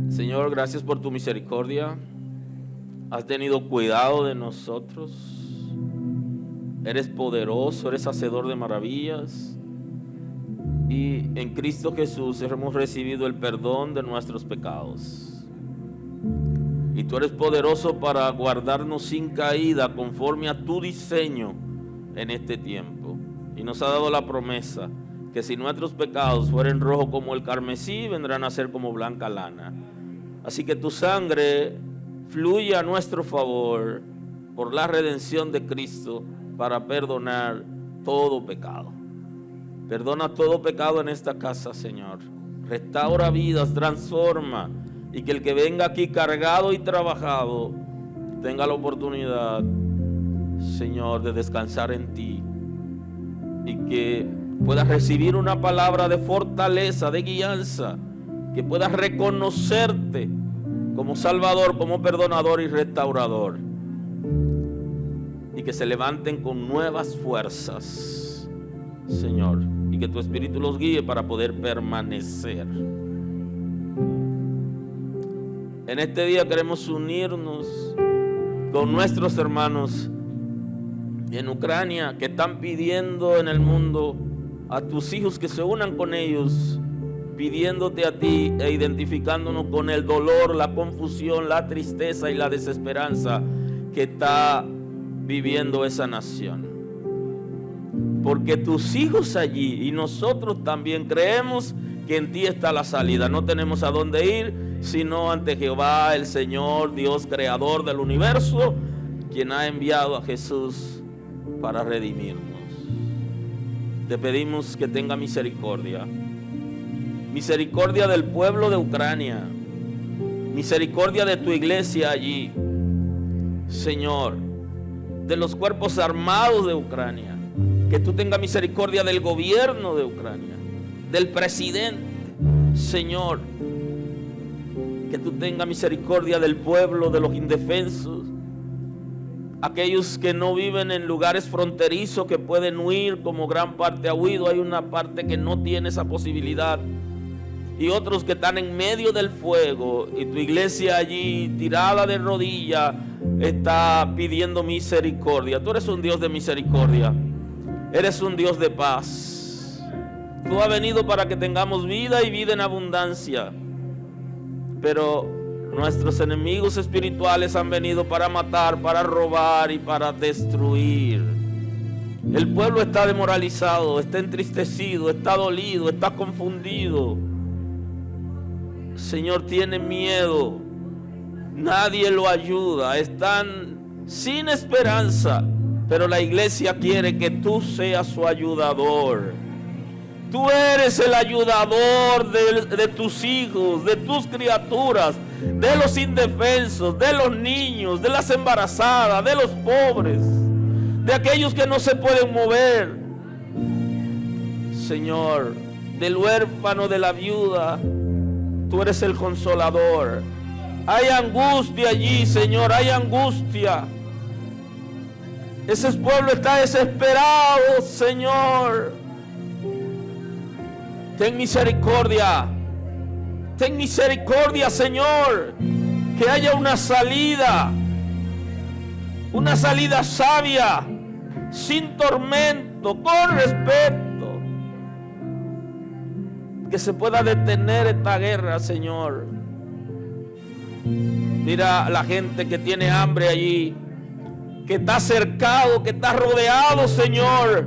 Señor, gracias por tu misericordia. Has tenido cuidado de nosotros. Eres poderoso, eres hacedor de maravillas. Y en Cristo Jesús hemos recibido el perdón de nuestros pecados. Y tú eres poderoso para guardarnos sin caída conforme a tu diseño en este tiempo. Y nos ha dado la promesa que si nuestros pecados fueren rojos como el carmesí, vendrán a ser como blanca lana. Así que tu sangre fluye a nuestro favor por la redención de Cristo para perdonar todo pecado. Perdona todo pecado en esta casa, Señor. Restaura vidas, transforma. Y que el que venga aquí cargado y trabajado tenga la oportunidad, Señor, de descansar en ti. Y que puedas recibir una palabra de fortaleza, de guianza. Que puedas reconocerte como Salvador, como perdonador y restaurador. Y que se levanten con nuevas fuerzas, Señor. Y que tu Espíritu los guíe para poder permanecer. En este día queremos unirnos con nuestros hermanos en Ucrania que están pidiendo en el mundo a tus hijos que se unan con ellos, pidiéndote a ti e identificándonos con el dolor, la confusión, la tristeza y la desesperanza que está viviendo esa nación. Porque tus hijos allí y nosotros también creemos que en ti está la salida. No tenemos a dónde ir sino ante Jehová, el Señor, Dios creador del universo, quien ha enviado a Jesús para redimirnos. Te pedimos que tenga misericordia. Misericordia del pueblo de Ucrania. Misericordia de tu iglesia allí, Señor, de los cuerpos armados de Ucrania. Que tú tengas misericordia del gobierno de Ucrania, del presidente, Señor. Que tú tengas misericordia del pueblo, de los indefensos, aquellos que no viven en lugares fronterizos, que pueden huir, como gran parte ha huido. Hay una parte que no tiene esa posibilidad, y otros que están en medio del fuego, y tu iglesia allí tirada de rodillas está pidiendo misericordia. Tú eres un Dios de misericordia, eres un Dios de paz. Tú has venido para que tengamos vida y vida en abundancia. Pero nuestros enemigos espirituales han venido para matar, para robar y para destruir. El pueblo está demoralizado, está entristecido, está dolido, está confundido. Señor, tiene miedo. Nadie lo ayuda. Están sin esperanza. Pero la iglesia quiere que tú seas su ayudador. Tú eres el ayudador de tus hijos, de tus criaturas, de los indefensos, de los niños, de las embarazadas, de los pobres, de aquellos que no se pueden mover. Señor, del huérfano, de la viuda, tú eres el consolador. Hay angustia allí, Señor, hay angustia. Ese pueblo está desesperado, Señor. Ten misericordia, Señor, que haya una salida sabia, sin tormento, con respeto, que se pueda detener esta guerra, Señor. Mira a la gente que tiene hambre allí, que está cercado, que está rodeado, Señor,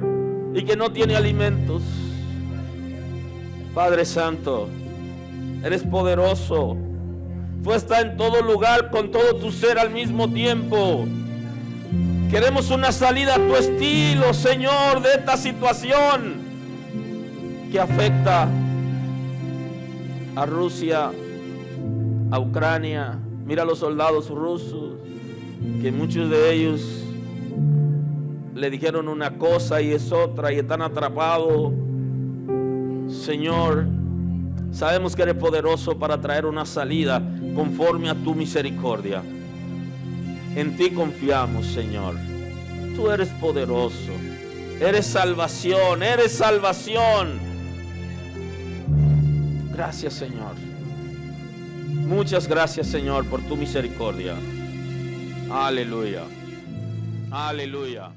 y que no tiene alimentos. Padre Santo, eres poderoso. Tú estás en todo lugar con todo tu ser al mismo tiempo. Queremos una salida a tu estilo, Señor, de esta situación que afecta a Rusia, a Ucrania. Mira a los soldados rusos, que muchos de ellos le dijeron una cosa y es otra y están atrapados. Señor, sabemos que eres poderoso para traer una salida conforme a tu misericordia. En ti confiamos, Señor. Tú eres poderoso. Eres salvación, eres salvación. Gracias, Señor. Muchas gracias, Señor, por tu misericordia. Aleluya. Aleluya.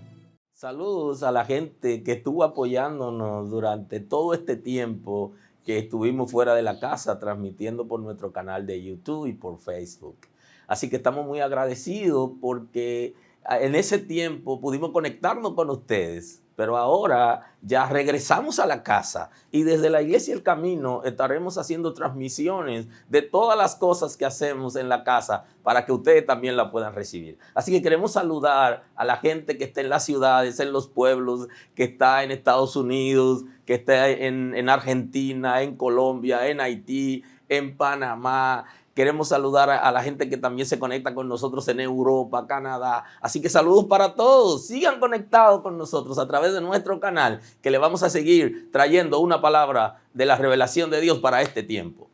Saludos a la gente que estuvo apoyándonos durante todo este tiempo que estuvimos fuera de la casa, transmitiendo por nuestro canal de YouTube y por Facebook. Así que estamos muy agradecidos porque en ese tiempo pudimos conectarnos con ustedes, pero ahora ya regresamos a la casa y desde la Iglesia El Camino estaremos haciendo transmisiones de todas las cosas que hacemos en la casa para que ustedes también la puedan recibir. Así que queremos saludar a la gente que está en las ciudades, en los pueblos, que está en Estados Unidos, que está en Argentina, en Colombia, en Haití, en Panamá. Queremos saludar a la gente que también se conecta con nosotros en Europa, Canadá. Así que saludos para todos. Sigan conectados con nosotros a través de nuestro canal, que le vamos a seguir trayendo una palabra de la revelación de Dios para este tiempo.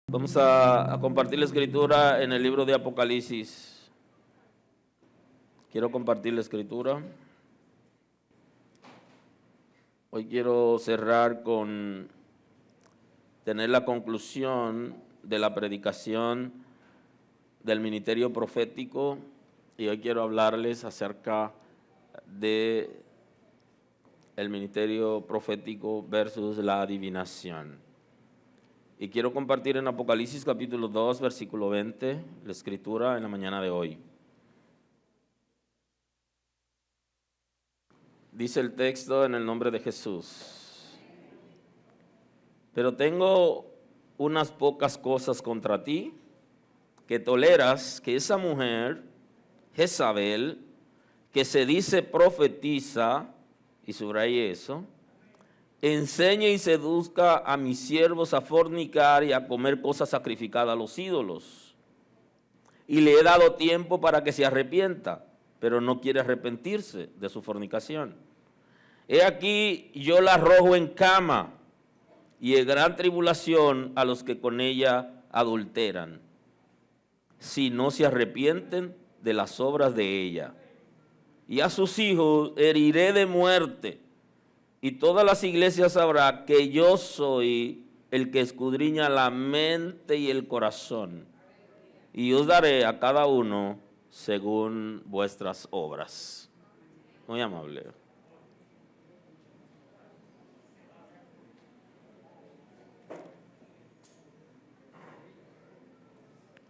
Vamos a compartir la escritura en el libro de Apocalipsis. Quiero compartir la escritura. Hoy quiero cerrar con tener la conclusión de la predicación del ministerio profético y hoy quiero hablarles acerca de el ministerio profético versus la adivinación. Y quiero compartir en Apocalipsis capítulo 2, versículo 20, la escritura en la mañana de hoy. Dice el texto en el nombre de Jesús. Pero tengo unas pocas cosas contra ti, que toleras que esa mujer, Jezabel, que se dice profetiza, y subraye eso, enseñe y seduzca a mis siervos a fornicar y a comer cosas sacrificadas a los ídolos. Y le he dado tiempo para que se arrepienta, pero no quiere arrepentirse de su fornicación. He aquí, yo la arrojo en cama y en gran tribulación a los que con ella adulteran, si no se arrepienten de las obras de ella. Y a sus hijos heriré de muerte, y todas las iglesias sabrán que yo soy el que escudriña la mente y el corazón, y os daré a cada uno según vuestras obras. Muy amable.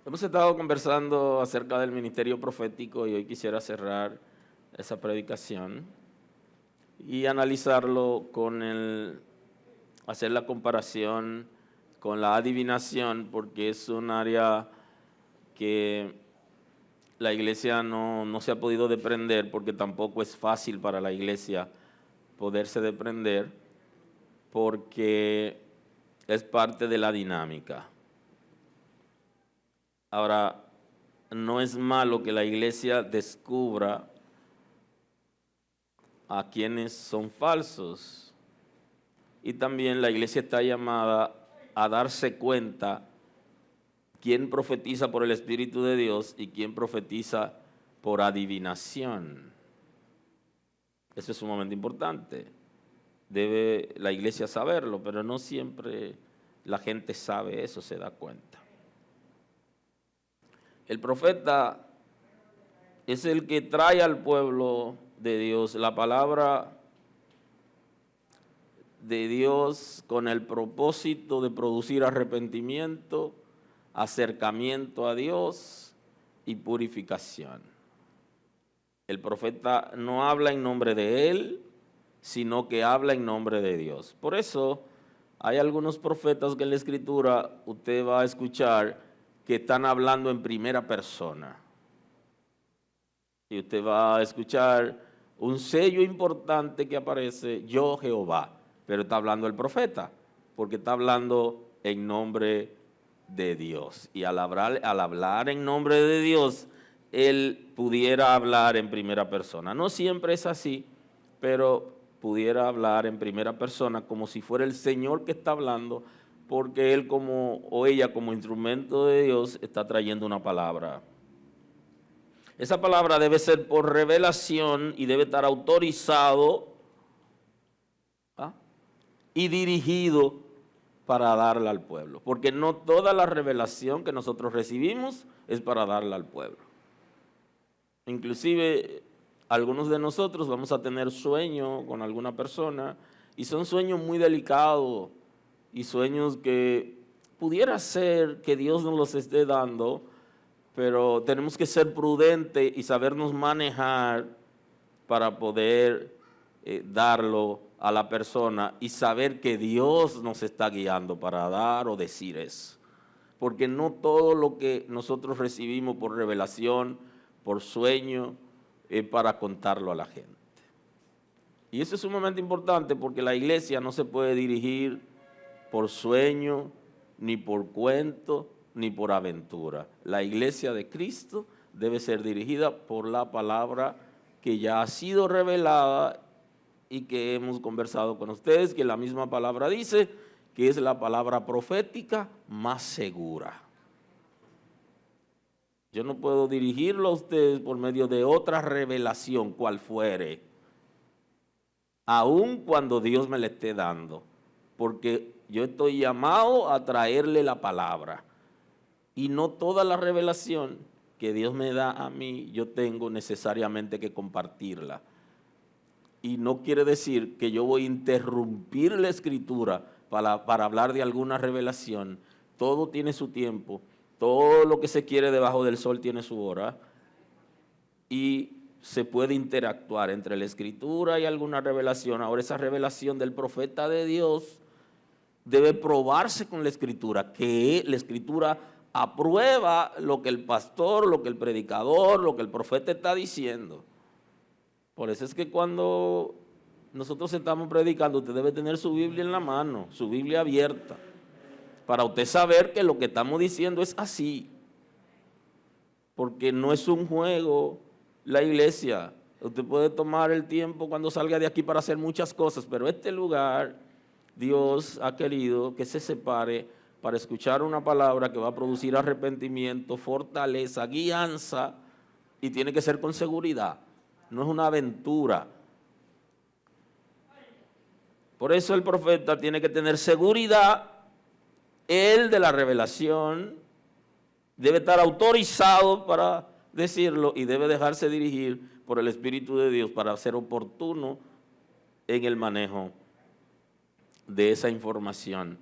Hemos estado conversando acerca del ministerio profético y hoy quisiera cerrar esa predicación y analizarlo con hacer la comparación con la adivinación, porque es un área que la iglesia no se ha podido desprender, porque tampoco es fácil para la iglesia poderse desprender, porque es parte de la dinámica. Ahora, no es malo que la iglesia descubra a quienes son falsos. Y también la iglesia está llamada a darse cuenta quién profetiza por el Espíritu de Dios y quién profetiza por adivinación. Eso es sumamente importante. Debe la iglesia saberlo, pero no siempre la gente sabe eso, se da cuenta. El profeta es el que trae al pueblo de Dios la palabra de Dios con el propósito de producir arrepentimiento, acercamiento a Dios y purificación. El profeta no habla en nombre de él, sino que habla en nombre de Dios. Por eso hay algunos profetas que en la Escritura usted va a escuchar que están hablando en primera persona. Y usted va a escuchar un sello importante que aparece, yo Jehová, pero está hablando el profeta, porque está hablando en nombre de Dios. Y al hablar en nombre de Dios, él pudiera hablar en primera persona. No siempre es así, pero pudiera hablar en primera persona como si fuera el Señor que está hablando, porque él o ella como instrumento de Dios está trayendo una palabra. Esa palabra debe ser por revelación y debe estar autorizado y dirigido para darla al pueblo. Porque no toda la revelación que nosotros recibimos es para darla al pueblo. Inclusive algunos de nosotros vamos a tener sueño con alguna persona y son sueños muy delicados y sueños que pudiera ser que Dios nos los esté dando, pero tenemos que ser prudentes y sabernos manejar para poder darlo a la persona y saber que Dios nos está guiando para dar o decir eso. Porque no todo lo que nosotros recibimos por revelación, por sueño, es para contarlo a la gente. Y eso es sumamente importante porque la iglesia no se puede dirigir por sueño, ni por cuento, ni por aventura. La iglesia de Cristo debe ser dirigida por la palabra que ya ha sido revelada y que hemos conversado con ustedes, que la misma palabra dice que es la palabra profética más segura. Yo no puedo dirigirlo a ustedes por medio de otra revelación, cual fuere, aun cuando Dios me la esté dando, porque yo estoy llamado a traerle la palabra. Y no toda la revelación que Dios me da a mí, yo tengo necesariamente que compartirla. Y no quiere decir que yo voy a interrumpir la Escritura para hablar de alguna revelación. Todo tiene su tiempo. Todo lo que se quiere debajo del sol tiene su hora. Y se puede interactuar entre la Escritura y alguna revelación. Ahora, esa revelación del profeta de Dios debe probarse con la Escritura, que la Escritura aprueba lo que el pastor, lo que el predicador, lo que el profeta está diciendo. Por eso es que cuando nosotros estamos predicando, usted debe tener su Biblia en la mano, su Biblia abierta, para usted saber que lo que estamos diciendo es así. Porque no es un juego la iglesia. Usted puede tomar el tiempo cuando salga de aquí para hacer muchas cosas, pero este lugar, Dios ha querido que se separe para escuchar una palabra que va a producir arrepentimiento, fortaleza, guianza, y tiene que ser con seguridad. No es una aventura. Por eso el profeta tiene que tener seguridad, él de la revelación, debe estar autorizado para decirlo y debe dejarse dirigir por el Espíritu de Dios para ser oportuno en el manejo de esa información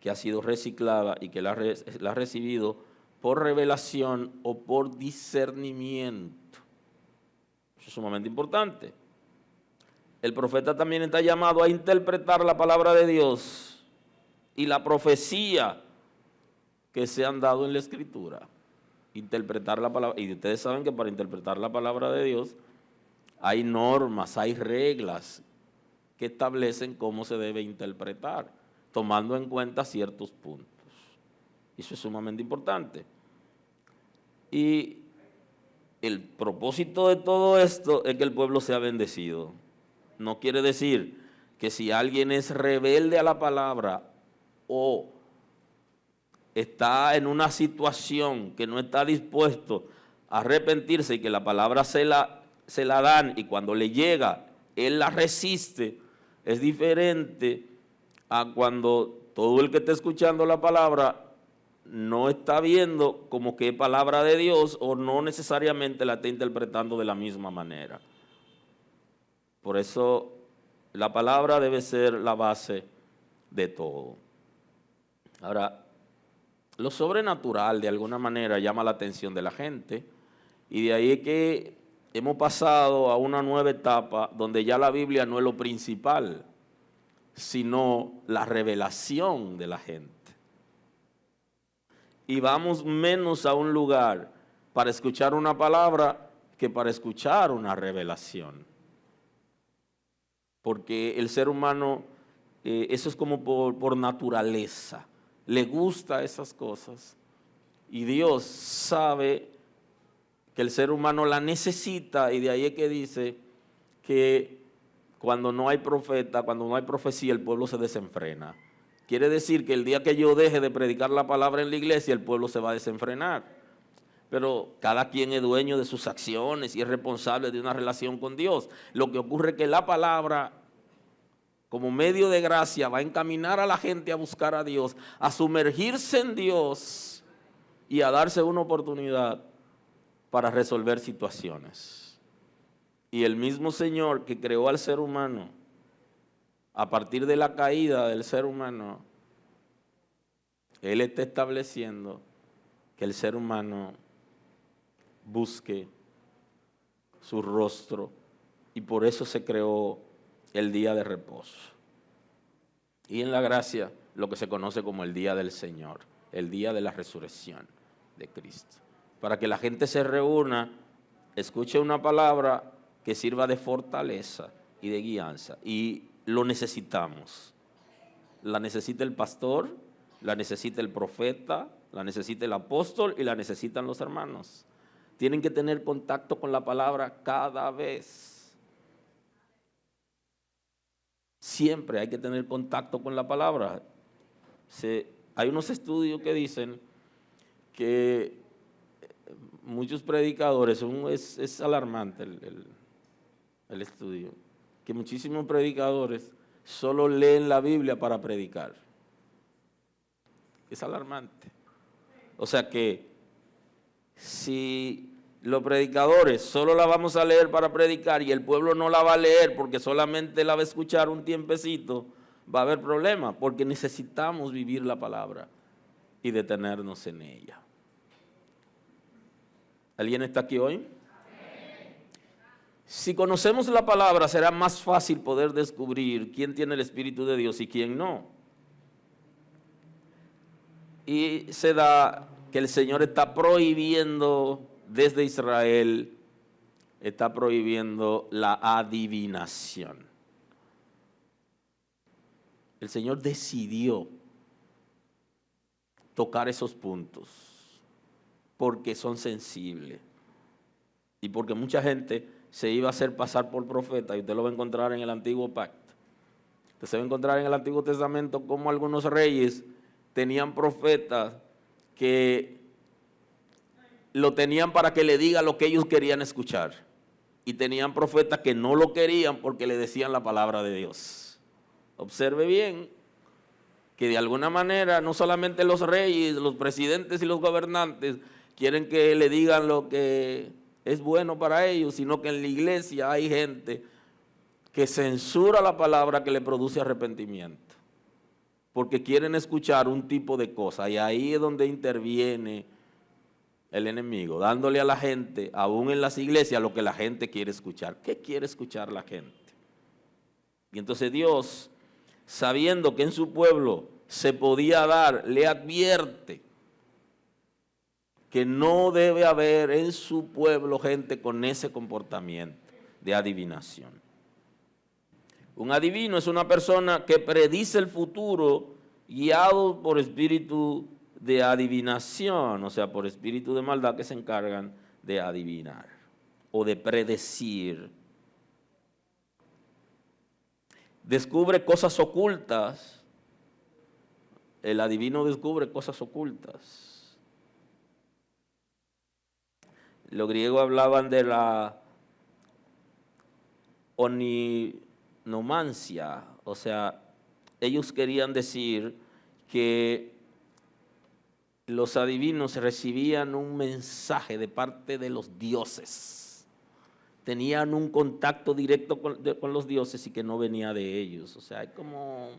que ha sido reciclada y que la ha recibido por revelación o por discernimiento. Eso es sumamente importante. El profeta también está llamado a interpretar la palabra de Dios y la profecía que se han dado en la Escritura. Interpretar la palabra, y ustedes saben que para interpretar la palabra de Dios hay normas, hay reglas que establecen cómo se debe interpretar, tomando en cuenta ciertos puntos. Eso es sumamente importante. Y el propósito de todo esto es que el pueblo sea bendecido. No quiere decir que si alguien es rebelde a la palabra o está en una situación que no está dispuesto a arrepentirse y que la palabra se la dan y cuando le llega, él la resiste, es diferente a cuando todo el que está escuchando la palabra no está viendo como que es palabra de Dios o no necesariamente la está interpretando de la misma manera. Por eso la palabra debe ser la base de todo. Ahora, lo sobrenatural de alguna manera llama la atención de la gente y de ahí es que hemos pasado a una nueva etapa donde ya la Biblia no es lo principal, sino la revelación de la gente. Y vamos menos a un lugar para escuchar una palabra que para escuchar una revelación. Porque el ser humano, eso es como por naturaleza, le gusta esas cosas. Y Dios sabe que el ser humano la necesita y de ahí es que dice que cuando no hay profeta, cuando no hay profecía, el pueblo se desenfrena. Quiere decir que el día que yo deje de predicar la palabra en la iglesia, el pueblo se va a desenfrenar. pero cada quien es dueño de sus acciones y es responsable de una relación con Dios. Lo que ocurre es que la palabra, como medio de gracia, va a encaminar a la gente a buscar a Dios, a sumergirse en Dios y a darse una oportunidad para resolver situaciones. Y el mismo Señor que creó al ser humano, a partir de la caída del ser humano, Él está estableciendo que el ser humano busque su rostro, y por eso se creó el día de reposo. Y en la gracia, lo que se conoce como el día del Señor, el día de la resurrección de Cristo. Para que la gente se reúna, escuche una palabra que sirva de fortaleza y de guianza. Y lo necesitamos. La necesita el pastor, la necesita el profeta, la necesita el apóstol y la necesitan los hermanos. Tienen que tener contacto con la palabra cada vez. Siempre hay que tener contacto con la palabra. Hay unos estudios que dicen que muchos predicadores, es alarmante el estudio, que muchísimos predicadores solo leen la Biblia para predicar. Es alarmante. O sea que si los predicadores solo la vamos a leer para predicar y el pueblo no la va a leer porque solamente la va a escuchar un tiempecito, va a haber problemas, porque necesitamos vivir la palabra y detenernos en ella. ¿Alguien está aquí hoy? Si conocemos la palabra, será más fácil poder descubrir quién tiene el Espíritu de Dios y quién no. Y se da que el Señor está prohibiendo desde Israel, está prohibiendo la adivinación. El Señor decidió tocar esos puntos porque son sensibles y porque mucha gente se iba a hacer pasar por profeta, y usted lo va a encontrar en el Antiguo Pacto. Usted se va a encontrar en el Antiguo Testamento como algunos reyes tenían profetas que lo tenían para que le diga lo que ellos querían escuchar, y tenían profetas que no lo querían porque le decían la palabra de Dios. Observe bien que de alguna manera no solamente los reyes, los presidentes y los gobernantes quieren que le digan lo que es bueno para ellos, sino que en la iglesia hay gente que censura la palabra que le produce arrepentimiento, porque quieren escuchar un tipo de cosa, y ahí es donde interviene el enemigo, dándole a la gente, aún en las iglesias, lo que la gente quiere escuchar. ¿Qué quiere escuchar la gente? Y entonces Dios, sabiendo que en su pueblo se podía dar, le advierte que no debe haber en su pueblo gente con ese comportamiento de adivinación. Un adivino es una persona que predice el futuro guiado por espíritu de adivinación, o sea, por espíritu de maldad que se encargan de adivinar o de predecir. Descubre cosas ocultas. El adivino descubre cosas ocultas. Los griegos hablaban de la oninomancia, o sea, ellos querían decir que los adivinos recibían un mensaje de parte de los dioses, tenían un contacto directo con los dioses y que no venía de ellos. O sea, hay como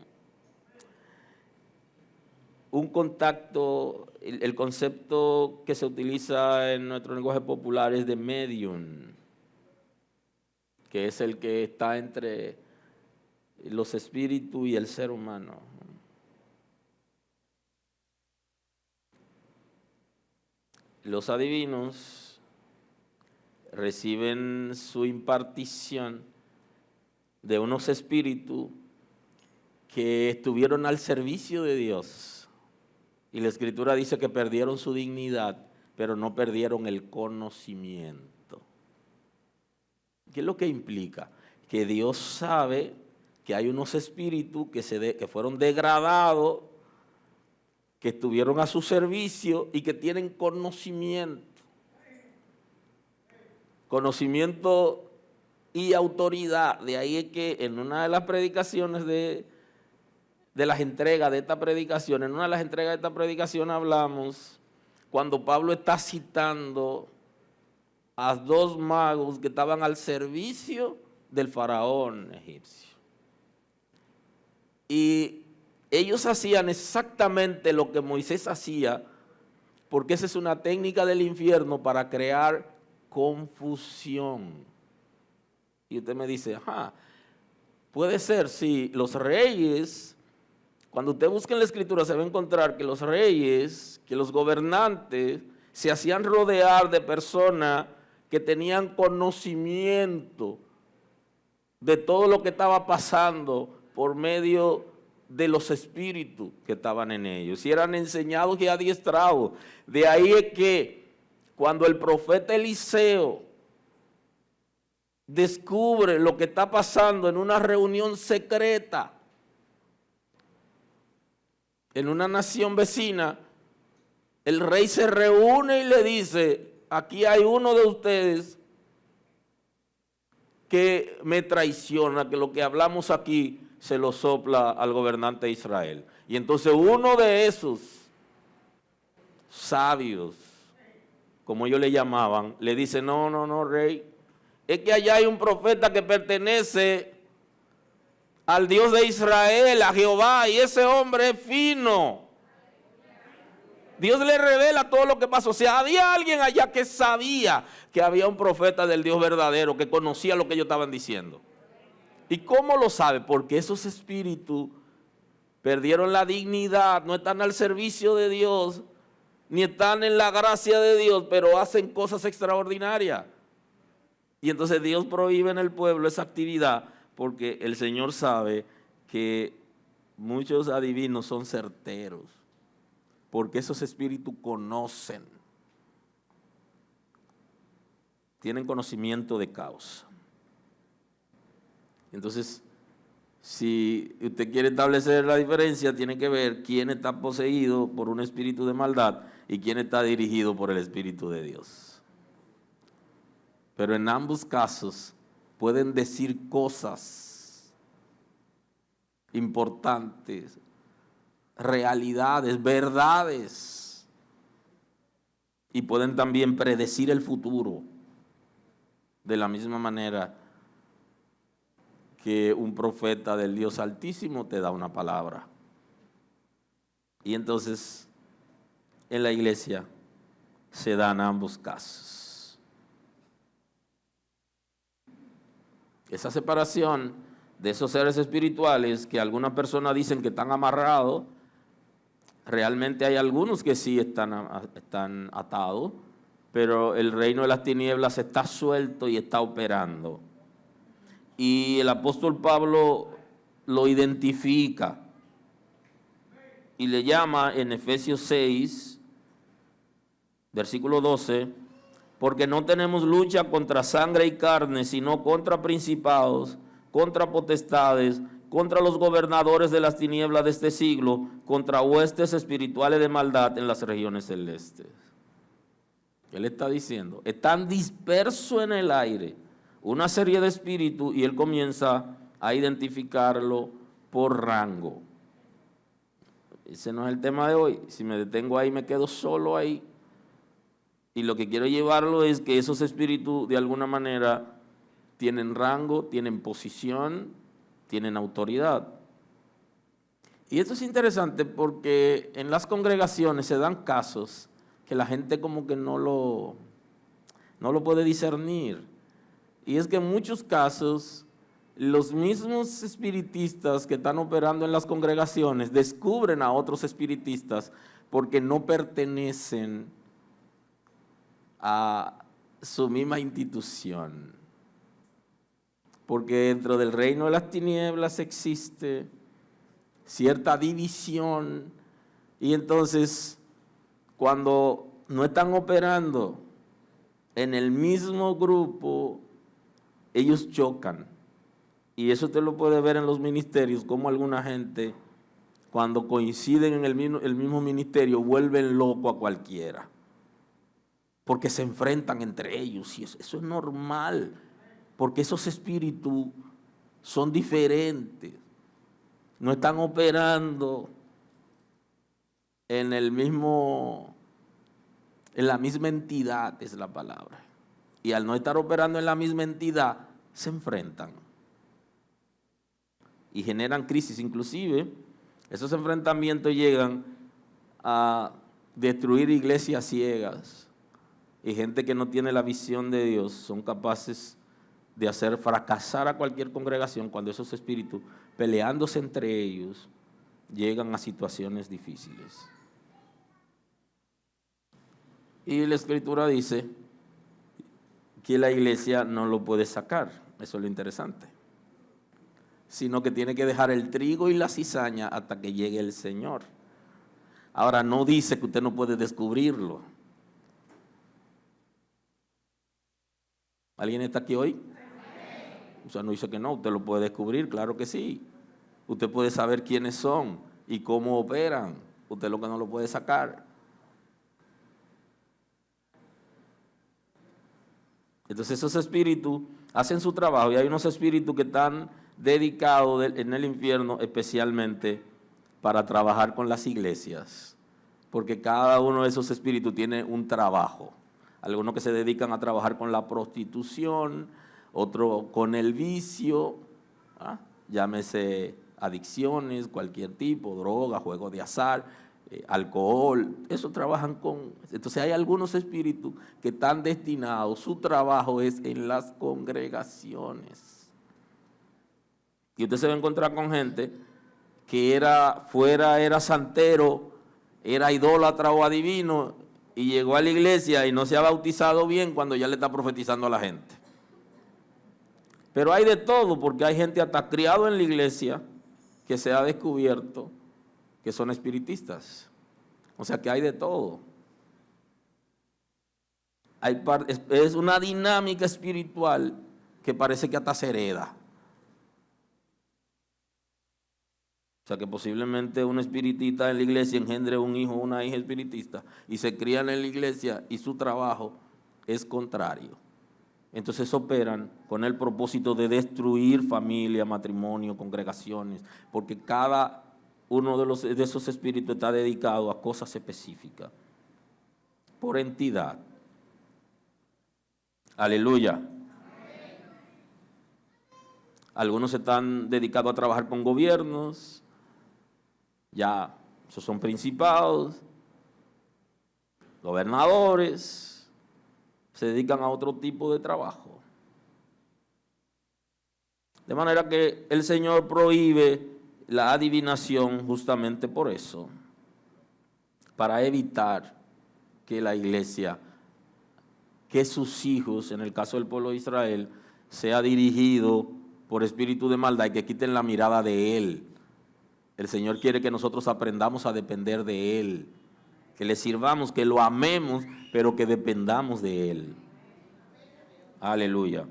un contacto, el concepto que se utiliza en nuestro lenguaje popular es de medium, que es el que está entre los espíritus y el ser humano. Los adivinos reciben su impartición de unos espíritus que estuvieron al servicio de Dios. Y la Escritura dice que perdieron su dignidad, pero no perdieron el conocimiento. ¿Qué es lo que implica? Que Dios sabe que hay unos espíritus que fueron degradados, que estuvieron a su servicio y que tienen conocimiento. conocimiento y autoridad. De ahí es que en una de las predicaciones de las entregas de esta predicación, en una de las entregas de esta predicación hablamos cuando Pablo está citando a 2 magos que estaban al servicio del faraón egipcio. Y ellos hacían exactamente lo que Moisés hacía, porque esa es una técnica del infierno para crear confusión. Y usted me dice, puede ser, sí, los reyes, cuando usted busca en la escritura se va a encontrar que los reyes, que los gobernantes se hacían rodear de personas que tenían conocimiento de todo lo que estaba pasando por medio de los espíritus que estaban en ellos, y eran enseñados y adiestrados. De ahí es que cuando el profeta Eliseo descubre lo que está pasando en una reunión secreta en una nación vecina, el rey se reúne y le dice: aquí hay uno de ustedes que me traiciona, que lo que hablamos aquí se lo sopla al gobernante de Israel. Y entonces uno de esos sabios, como ellos le llamaban, le dice: no, rey, es que allá hay un profeta que pertenece al Dios de Israel, a Jehová, y ese hombre es fino. Dios le revela todo lo que pasó. O sea, había alguien allá que sabía que había un profeta del Dios verdadero, que conocía lo que ellos estaban diciendo. ¿Y cómo lo sabe? Porque esos espíritus perdieron la dignidad, no están al servicio de Dios, ni están en la gracia de Dios, pero hacen cosas extraordinarias. Y entonces Dios prohíbe en el pueblo esa actividad, porque el Señor sabe que muchos adivinos son certeros, porque esos espíritus conocen, tienen conocimiento de causa. Entonces, si usted quiere establecer la diferencia, tiene que ver quién está poseído por un espíritu de maldad y quién está dirigido por el Espíritu de Dios. Pero en ambos casos pueden decir cosas importantes, realidades, verdades, y pueden también predecir el futuro de la misma manera que un profeta del Dios Altísimo te da una palabra. Y entonces en la iglesia se dan ambos casos. Esa separación de esos seres espirituales que algunas personas dicen que están amarrados, realmente hay algunos que sí están atados, pero el reino de las tinieblas está suelto y está operando. Y el apóstol Pablo lo identifica y le llama en Efesios 6, versículo 12, porque no tenemos lucha contra sangre y carne, sino contra principados, contra potestades, contra los gobernadores de las tinieblas de este siglo, contra huestes espirituales de maldad en las regiones celestes. Él está diciendo, están dispersos en el aire una serie de espíritus, y él comienza a identificarlo por rango. Ese no es el tema de hoy. Si me detengo ahí, me quedo solo ahí. Y lo que quiero llevarlo es que esos espíritus de alguna manera tienen rango, tienen posición, tienen autoridad. Y esto es interesante porque en las congregaciones se dan casos que la gente como que no lo puede discernir. Y es que en muchos casos los mismos espiritistas que están operando en las congregaciones descubren a otros espiritistas porque no pertenecen a su misma institución. Porque dentro del reino de las tinieblas existe cierta división, y entonces cuando no están operando en el mismo grupo, ellos chocan. Y eso usted lo puede ver en los ministerios, como alguna gente, cuando coinciden en el mismo ministerio, vuelven loco a cualquiera. porque se enfrentan entre ellos y eso es normal, porque esos espíritus son diferentes, no están operando en la misma entidad, es la palabra. Y al no estar operando en la misma entidad, se enfrentan y generan crisis. Inclusive, esos enfrentamientos llegan a destruir iglesias ciegas, y gente que no tiene la visión de Dios son capaces de hacer fracasar a cualquier congregación cuando esos espíritus, peleándose entre ellos, llegan a situaciones difíciles. Y la Escritura dice que la iglesia no lo puede sacar, eso es lo interesante, sino que tiene que dejar el trigo y la cizaña hasta que llegue el Señor. Ahora, no dice que usted no puede descubrirlo. ¿Alguien está aquí hoy? O sea, no dice que no, usted lo puede descubrir, claro que sí. Usted puede saber quiénes son y cómo operan. Usted lo que no lo puede sacar. Entonces esos espíritus hacen su trabajo, y hay unos espíritus que están dedicados en el infierno especialmente para trabajar con las iglesias, porque cada uno de esos espíritus tiene un trabajo. Algunos que se dedican a trabajar con la prostitución, otros con el vicio, llámese adicciones, cualquier tipo, droga, juegos de azar, alcohol, eso trabajan con. Entonces hay algunos espíritus que están destinados, su trabajo es en las congregaciones. Y usted se va a encontrar con gente que era santero, era idólatra o adivino, y llegó a la iglesia y no se ha bautizado bien cuando ya le está profetizando a la gente. Pero hay de todo, porque hay gente hasta criado en la iglesia que se ha descubierto que son espiritistas. O sea que hay de todo. Es una dinámica espiritual que parece que hasta se hereda. O sea que posiblemente un espiritista en la iglesia engendre un hijo o una hija espiritista y se crían en la iglesia y su trabajo es contrario. Entonces operan con el propósito de destruir familia, matrimonio, congregaciones, porque cada uno de esos espíritus está dedicado a cosas específicas, por entidad. Aleluya. Algunos están dedicados a trabajar con gobiernos, ya esos son principados, gobernadores, se dedican a otro tipo de trabajo. De manera que el Señor prohíbe la adivinación justamente por eso, para evitar que la iglesia, que sus hijos, en el caso del pueblo de Israel, sea dirigido por espíritu de maldad y que quiten la mirada de Él. El Señor quiere que nosotros aprendamos a depender de Él, que le sirvamos, que lo amemos, pero que dependamos de Él. Aleluya.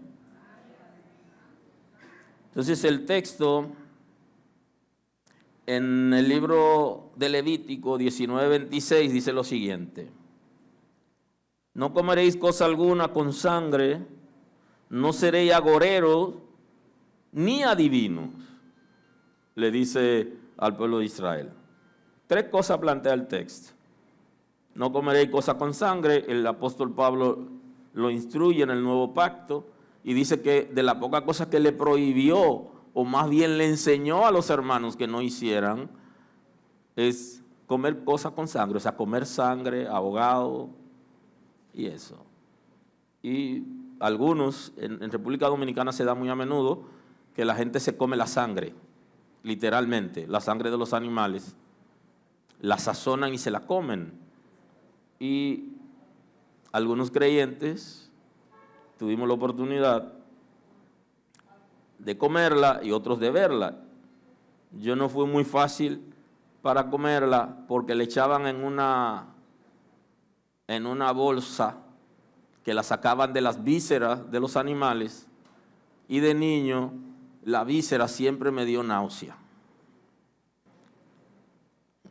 Entonces el texto en el libro de Levítico 19:26 dice lo siguiente: no comeréis cosa alguna con sangre, no seréis agoreros ni adivinos, le dice al pueblo de Israel. 3 cosas plantea el texto. No comeréis cosa con sangre, el apóstol Pablo lo instruye en el nuevo pacto y dice que de la poca cosa que le prohibió, o más bien le enseñó a los hermanos que no hicieran, es comer cosas con sangre, o sea, comer sangre, ahogado y eso. Y algunos, en República Dominicana se da muy a menudo que la gente se come la sangre, literalmente, la sangre de los animales, la sazonan y se la comen. Y algunos creyentes tuvimos la oportunidad de comerla y otros de verla. Yo no fue muy fácil para comerla porque le echaban en una bolsa que la sacaban de las vísceras de los animales, y de niño la víscera siempre me dio náusea.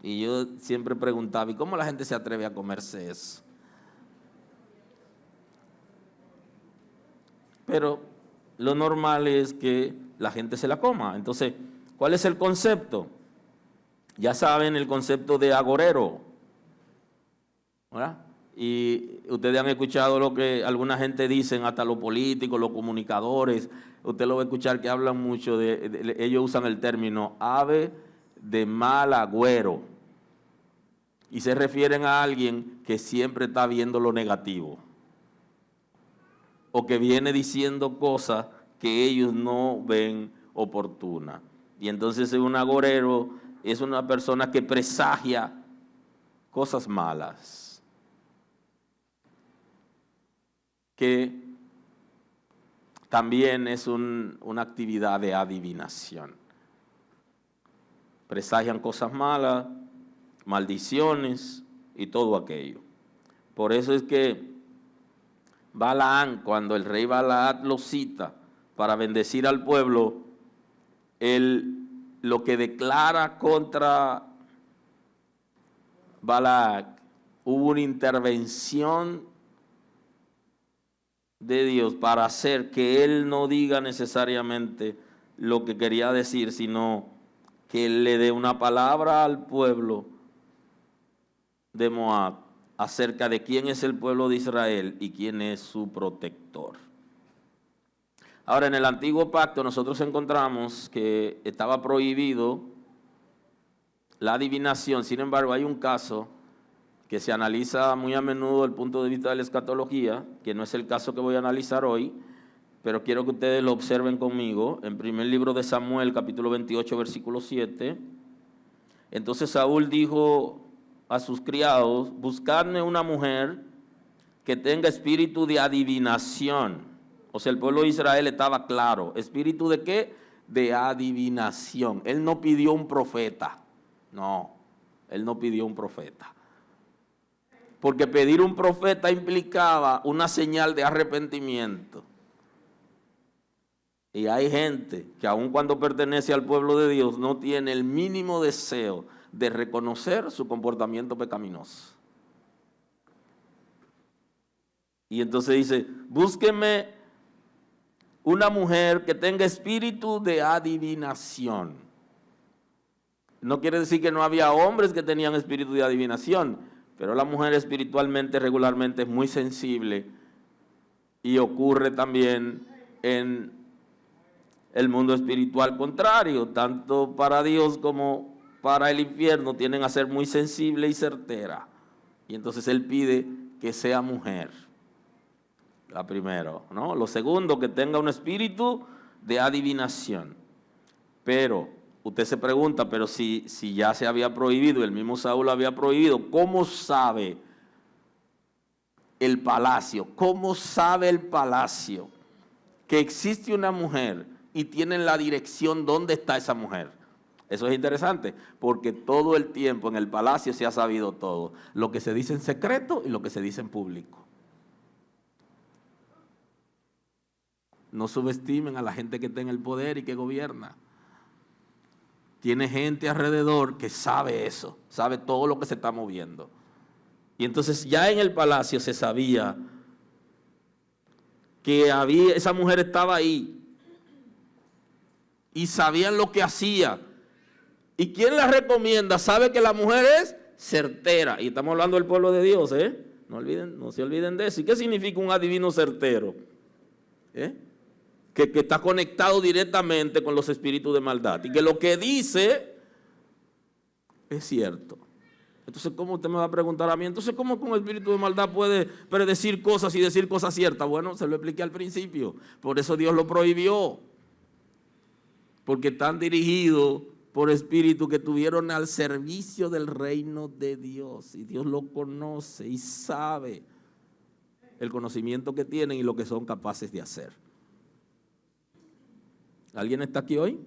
Y yo siempre preguntaba, ¿y cómo la gente se atreve a comerse eso? pero lo normal es que la gente se la coma. Entonces, ¿cuál es el concepto? Ya saben el concepto de agorero, ¿verdad? Y ustedes han escuchado lo que alguna gente dicen, hasta los políticos, los comunicadores, usted lo va a escuchar que hablan mucho ellos usan el término ave de mal agüero, y se refieren a alguien que siempre está viendo lo negativo, o que viene diciendo cosas que ellos no ven oportunas. Y entonces un agorero es una persona que presagia cosas malas, que también es una actividad de adivinación. Presagian cosas malas, maldiciones y todo aquello. Por eso es que Balaam, cuando el rey Balaam lo cita para bendecir al pueblo, él lo que declara contra Balaam, hubo una intervención de Dios para hacer que él no diga necesariamente lo que quería decir, sino que él le dé una palabra al pueblo de Moab acerca de quién es el pueblo de Israel y quién es su protector. Ahora, en el antiguo pacto nosotros encontramos que estaba prohibido la adivinación. Sin embargo, hay un caso que se analiza muy a menudo desde el punto de vista de la escatología, que no es el caso que voy a analizar hoy, pero quiero que ustedes lo observen conmigo. En primer libro de Samuel, capítulo 28, versículo 7. Entonces Saúl dijo a sus criados: buscadme una mujer que tenga espíritu de adivinación. O sea, el pueblo de Israel estaba claro. ¿Espíritu de qué? De adivinación. Él no pidió un profeta. No, él no pidió un profeta. Porque pedir un profeta implicaba una señal de arrepentimiento. Y hay gente que aun cuando pertenece al pueblo de Dios no tiene el mínimo deseo de reconocer su comportamiento pecaminoso. Y entonces dice: búsqueme una mujer que tenga espíritu de adivinación. No quiere decir que no había hombres que tenían espíritu de adivinación, pero la mujer espiritualmente, regularmente es muy sensible, y ocurre también en el mundo espiritual contrario, tanto para Dios como para el infierno, tienden a ser muy sensible y certera. Y entonces él pide que sea mujer. La primero, ¿no? Lo segundo, que tenga un espíritu de adivinación. Pero usted se pregunta, pero si ya se había prohibido, el mismo Saúl lo había prohibido, ¿cómo sabe el palacio? ¿Cómo sabe el palacio que existe una mujer y tienen la dirección dónde está esa mujer? Eso es interesante, porque todo el tiempo en el palacio se ha sabido todo, lo que se dice en secreto y lo que se dice en público. No subestimen a la gente que está en el poder y que gobierna. Tiene gente alrededor que sabe eso, sabe todo lo que se está moviendo. Y entonces ya en el palacio se sabía que esa mujer estaba ahí y sabían lo que hacía. ¿Y quién la recomienda? Sabe que la mujer es certera. Y estamos hablando del pueblo de Dios, ¿eh? No se olviden de eso. ¿Y qué significa un adivino certero? Que está conectado directamente con los espíritus de maldad. Y que lo que dice es cierto. Entonces, ¿cómo usted me va a preguntar a mí? Entonces, ¿cómo un espíritu de maldad puede predecir cosas y decir cosas ciertas? Bueno, se lo expliqué al principio. Por eso Dios lo prohibió. Porque están dirigidos por espíritus que estuvieron al servicio del reino de Dios. Y Dios lo conoce y sabe el conocimiento que tienen y lo que son capaces de hacer. ¿Alguien está aquí hoy?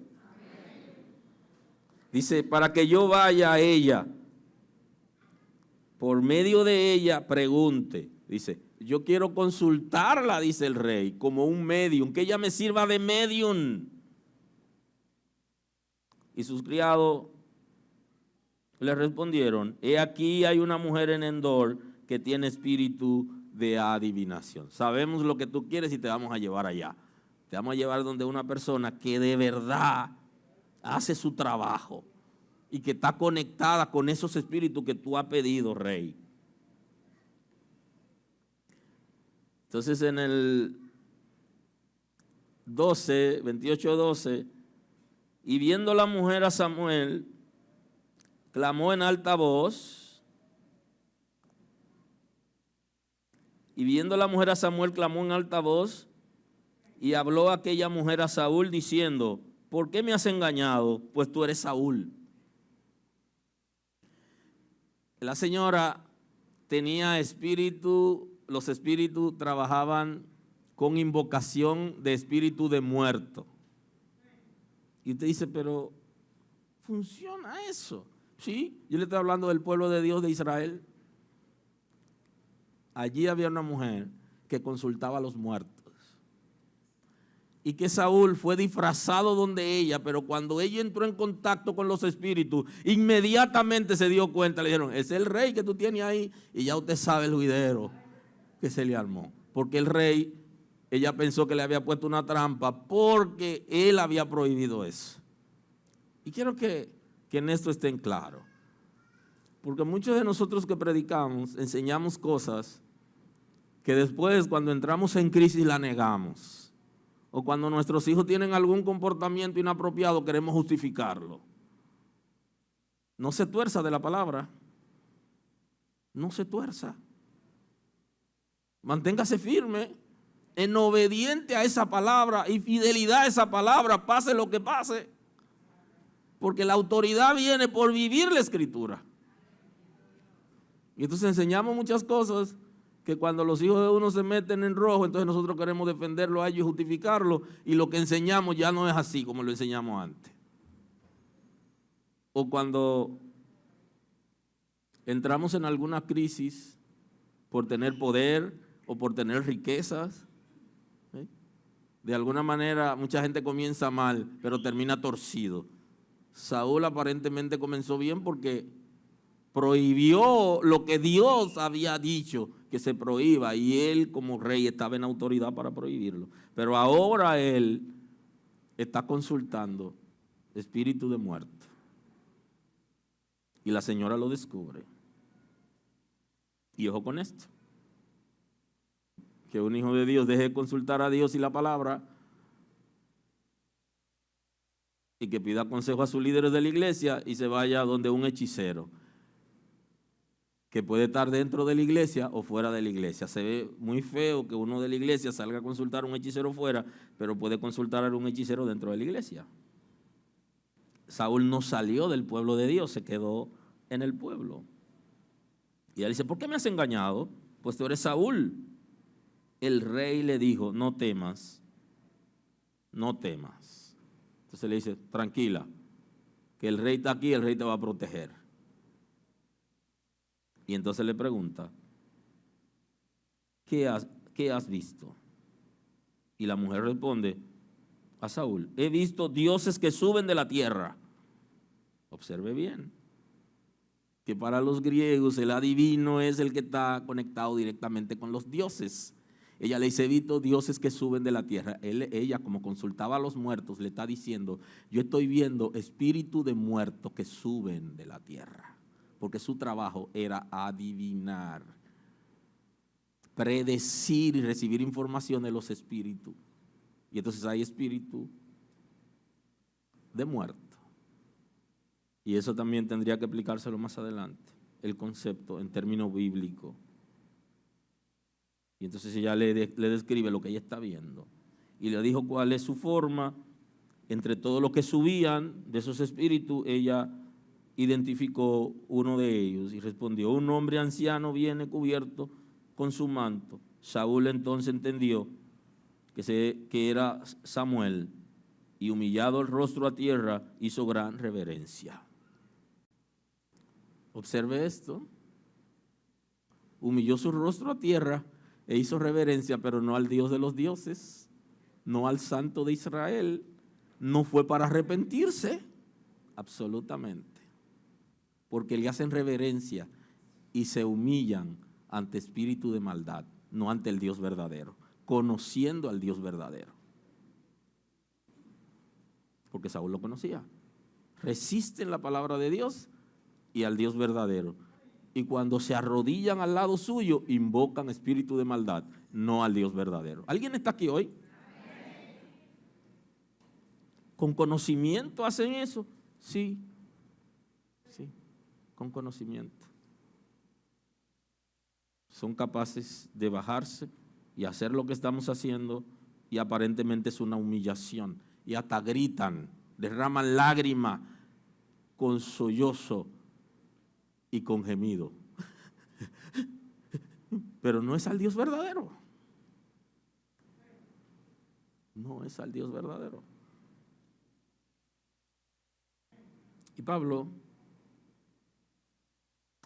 Dice: para que yo vaya a ella, por medio de ella pregunte. Dice: yo quiero consultarla, dice el rey, como un medium, que ella me sirva de medium. Y sus criados le respondieron: he aquí hay una mujer en Endor que tiene espíritu de adivinación. Sabemos lo que tú quieres y te vamos a llevar allá. Te vamos a llevar donde una persona que de verdad hace su trabajo y que está conectada con esos espíritus que tú has pedido, rey. Entonces en el 28:12, y viendo la mujer a Samuel, clamó en alta voz. Y viendo la mujer a Samuel, clamó en alta voz, y habló aquella mujer a Saúl diciendo: ¿por qué me has engañado? Pues tú eres Saúl. La señora tenía espíritu, los espíritus trabajaban con invocación de espíritu de muerto. Y usted dice, pero ¿funciona eso? Sí, yo le estoy hablando del pueblo de Dios de Israel. Allí había una mujer que consultaba a los muertos. Y que Saúl fue disfrazado donde ella, pero cuando ella entró en contacto con los espíritus, inmediatamente se dio cuenta, le dijeron, es el rey que tú tienes ahí, y ya usted sabe el juidero que se le armó. Porque el rey, ella pensó que le había puesto una trampa porque él había prohibido eso. Y quiero que en esto estén claros. Porque muchos de nosotros que predicamos, enseñamos cosas que después cuando entramos en crisis la negamos. O cuando nuestros hijos tienen algún comportamiento inapropiado queremos justificarlo. No se tuerza de la palabra. No se tuerza. Manténgase firme, en obediente a esa palabra y fidelidad a esa palabra, pase lo que pase. Porque la autoridad viene por vivir la Escritura. Y entonces enseñamos muchas cosas que cuando los hijos de uno se meten en rojo, entonces nosotros queremos defenderlo a ellos y justificarlo, y lo que enseñamos ya no es así como lo enseñamos antes. O cuando entramos en alguna crisis por tener poder o por tener riquezas, de alguna manera mucha gente comienza mal, pero termina torcido. Saúl aparentemente comenzó bien porque prohibió lo que Dios había dicho que se prohíba, y él como rey estaba en autoridad para prohibirlo. Pero ahora él está consultando espíritu de muerte. Y la señora lo descubre. Y ojo con esto, que un hijo de Dios deje de consultar a Dios y la palabra y que pida consejo a sus líderes de la iglesia y se vaya donde un hechicero que puede estar dentro de la iglesia o fuera de la iglesia. Se ve muy feo que uno de la iglesia salga a consultar a un hechicero fuera, pero puede consultar a un hechicero dentro de la iglesia. Saúl no salió del pueblo de Dios, se quedó en el pueblo. Y él dice, ¿por qué me has engañado? Pues tú eres Saúl. El rey le dijo, no temas, no temas. Entonces le dice, tranquila, que el rey está aquí, el rey te va a proteger. Y entonces le pregunta, ¿qué has visto? Y la mujer responde a Saúl, he visto dioses que suben de la tierra. Observe bien, que para los griegos el adivino es el que está conectado directamente con los dioses. Ella le dice, he visto dioses que suben de la tierra. Ella, como consultaba a los muertos, le está diciendo, yo estoy viendo espíritu de muertos que suben de la tierra. Porque su trabajo era adivinar, predecir y recibir información de los espíritus. Y entonces hay espíritu de muerto. Y eso también tendría que aplicárselo más adelante, el concepto en términos bíblicos. Y entonces ella le describe lo que ella está viendo. Y le dijo cuál es su forma. Entre todos los que subían de esos espíritus, ella identificó uno de ellos y respondió, un hombre anciano viene cubierto con su manto. Saúl entonces entendió que era Samuel y humillado el rostro a tierra hizo gran reverencia. Observe esto, humilló su rostro a tierra e hizo reverencia, pero no al Dios de los dioses, no al Santo de Israel, no fue para arrepentirse, absolutamente. Porque le hacen reverencia y se humillan ante espíritu de maldad. no ante el Dios verdadero, conociendo al Dios verdadero. Porque Saúl lo conocía. Resisten la palabra de Dios y al Dios verdadero. Y cuando se arrodillan al lado suyo, invocan espíritu de maldad, no al Dios verdadero. ¿Alguien está aquí hoy? ¿Con conocimiento hacen eso? Sí, sí, con conocimiento. Son capaces de bajarse y hacer lo que estamos haciendo y aparentemente es una humillación. Y hasta gritan, derraman lágrimas con sollozo y con gemido. Pero no es al Dios verdadero. No es al Dios verdadero. Y Pablo,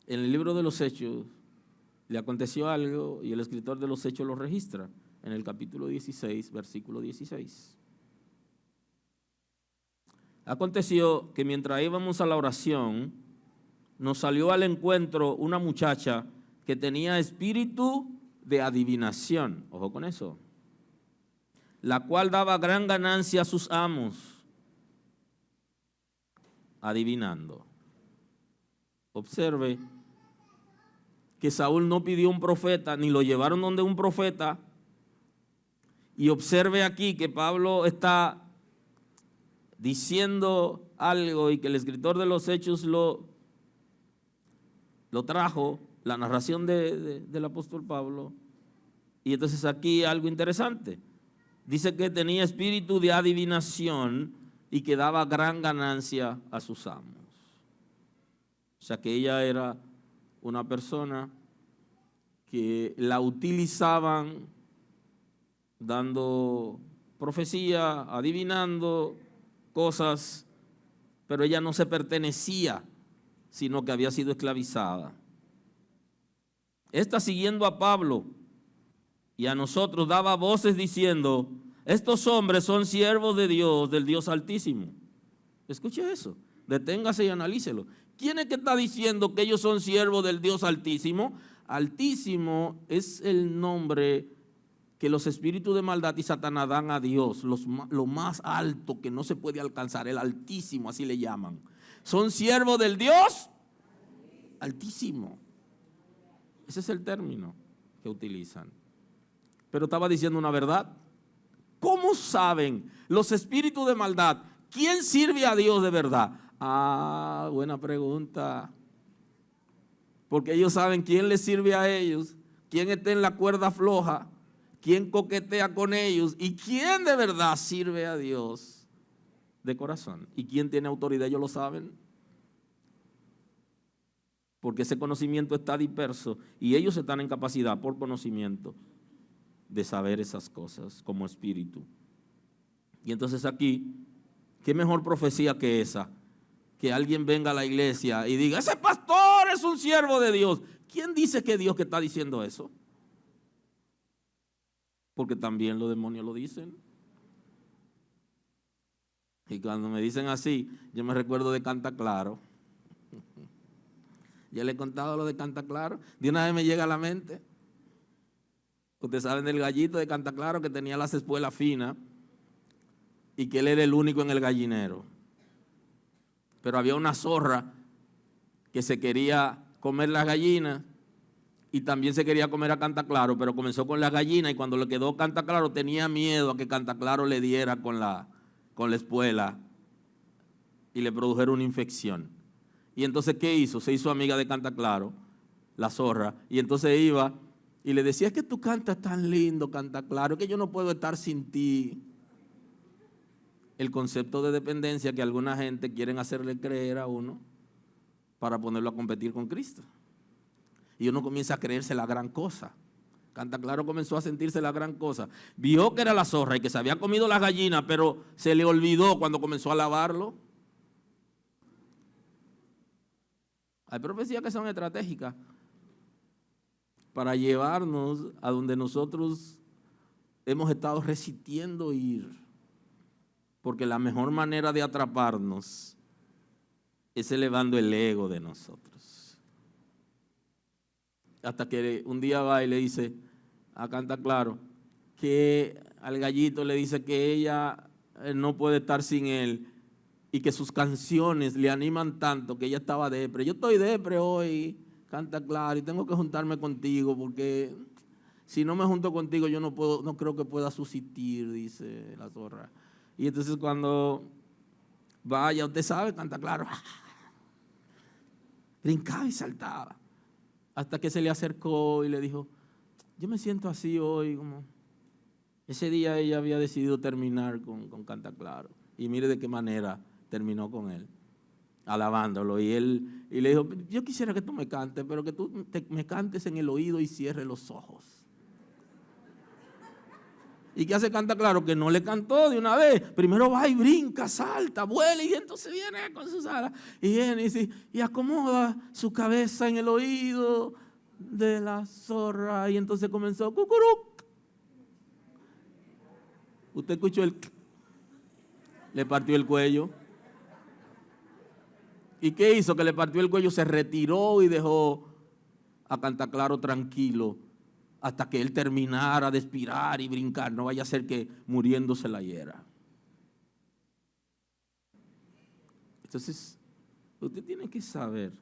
en el libro de los Hechos, le aconteció algo y el escritor de los Hechos lo registra en el capítulo 16, versículo 16. Aconteció que mientras íbamos a la oración, nos salió al encuentro una muchacha que tenía espíritu de adivinación, ojo con eso, la cual daba gran ganancia a sus amos, adivinando. Observe que Saúl no pidió un profeta, ni lo llevaron donde un profeta, y observe aquí que Pablo está diciendo algo y que el escritor de los Hechos lo trajo, la narración del apóstol Pablo. Y entonces aquí algo interesante. Dice que tenía espíritu de adivinación y que daba gran ganancia a sus amos. O sea que ella era una persona que la utilizaban dando profecía, adivinando cosas, pero ella no se pertenecía, sino que había sido esclavizada. Esta, siguiendo a Pablo y a nosotros, daba voces diciendo: estos hombres son siervos de Dios, del Dios Altísimo. Escuche eso, deténgase y analícelo. ¿Quién es que está diciendo que ellos son siervos del Dios Altísimo? Altísimo es el nombre que los espíritus de maldad y Satanás dan a Dios, lo más alto que no se puede alcanzar, el Altísimo, así le llaman. Son siervos del Dios Altísimo. Ese es el término que utilizan. Pero estaba diciendo una verdad. ¿Cómo saben los espíritus de maldad quién sirve a Dios de verdad? Ah, buena pregunta. Porque ellos saben quién les sirve a ellos, quién está en la cuerda floja, quién coquetea con ellos y quién de verdad sirve a Dios de corazón. ¿Y quién tiene autoridad? Ellos lo saben. Porque ese conocimiento está disperso y ellos están en capacidad por conocimiento de saber esas cosas como espíritu. Y entonces aquí, ¿qué mejor profecía que esa? Que alguien venga a la iglesia y diga: ese pastor es un siervo de Dios. ¿Quién dice que es Dios que está diciendo eso? Porque también los demonios lo dicen. Y cuando me dicen así, yo me recuerdo de Canta Claro. Ya le he contado lo de Canta Claro. De una vez me llega a la mente. Ustedes saben del gallito de Canta Claro que tenía las espuelas finas y que él era el único en el gallinero. Pero había una zorra que se quería comer las gallinas y también se quería comer a Canta Claro, pero comenzó con las gallinas y cuando le quedó Canta Claro tenía miedo a que Canta Claro le diera con la espuela y le produjera una infección. Y entonces, ¿qué hizo? Se hizo amiga de Canta Claro, la zorra, y entonces iba y le decía: es que tú cantas tan lindo, Canta Claro, que yo no puedo estar sin ti. El concepto de dependencia que alguna gente quieren hacerle creer a uno para ponerlo a competir con Cristo. Y uno comienza a creerse la gran cosa. Canta Claro comenzó a sentirse la gran cosa. Vio que era la zorra y que se había comido las gallinas, pero se le olvidó cuando comenzó a alabarlo. Hay profecías que son estratégicas para llevarnos a donde nosotros hemos estado resistiendo ir. Porque la mejor manera de atraparnos es elevando el ego de nosotros. Hasta que un día va y le dice: a Canta Claro, que al gallito le dice que ella no puede estar sin él y que sus canciones le animan tanto que ella estaba depre. Yo estoy depre hoy, Canta Claro, y tengo que juntarme contigo porque si no me junto contigo yo no creo que pueda subsistir, dice la zorra. Y entonces cuando vaya, usted sabe, Canta Claro, brincaba y saltaba hasta que se le acercó y le dijo, yo me siento así hoy, como ese día ella había decidido terminar con Canta Claro. Y mire de qué manera terminó con él, alabándolo. Y le dijo, yo quisiera que tú me cantes, pero que tú me cantes en el oído y cierres los ojos. ¿Y qué hace Canta Claro? Que no le cantó de una vez. Primero va y brinca, salta, vuela y entonces viene con sus alas. Y viene y acomoda su cabeza en el oído de la zorra. Y entonces comenzó, cucuruc. Usted escuchó le partió el cuello. ¿Y qué hizo? Que le partió el cuello, se retiró y dejó a Canta Claro tranquilo hasta que él terminara de expirar y brincar. No vaya a ser que muriéndose la hiera. Entonces, usted tiene que saber,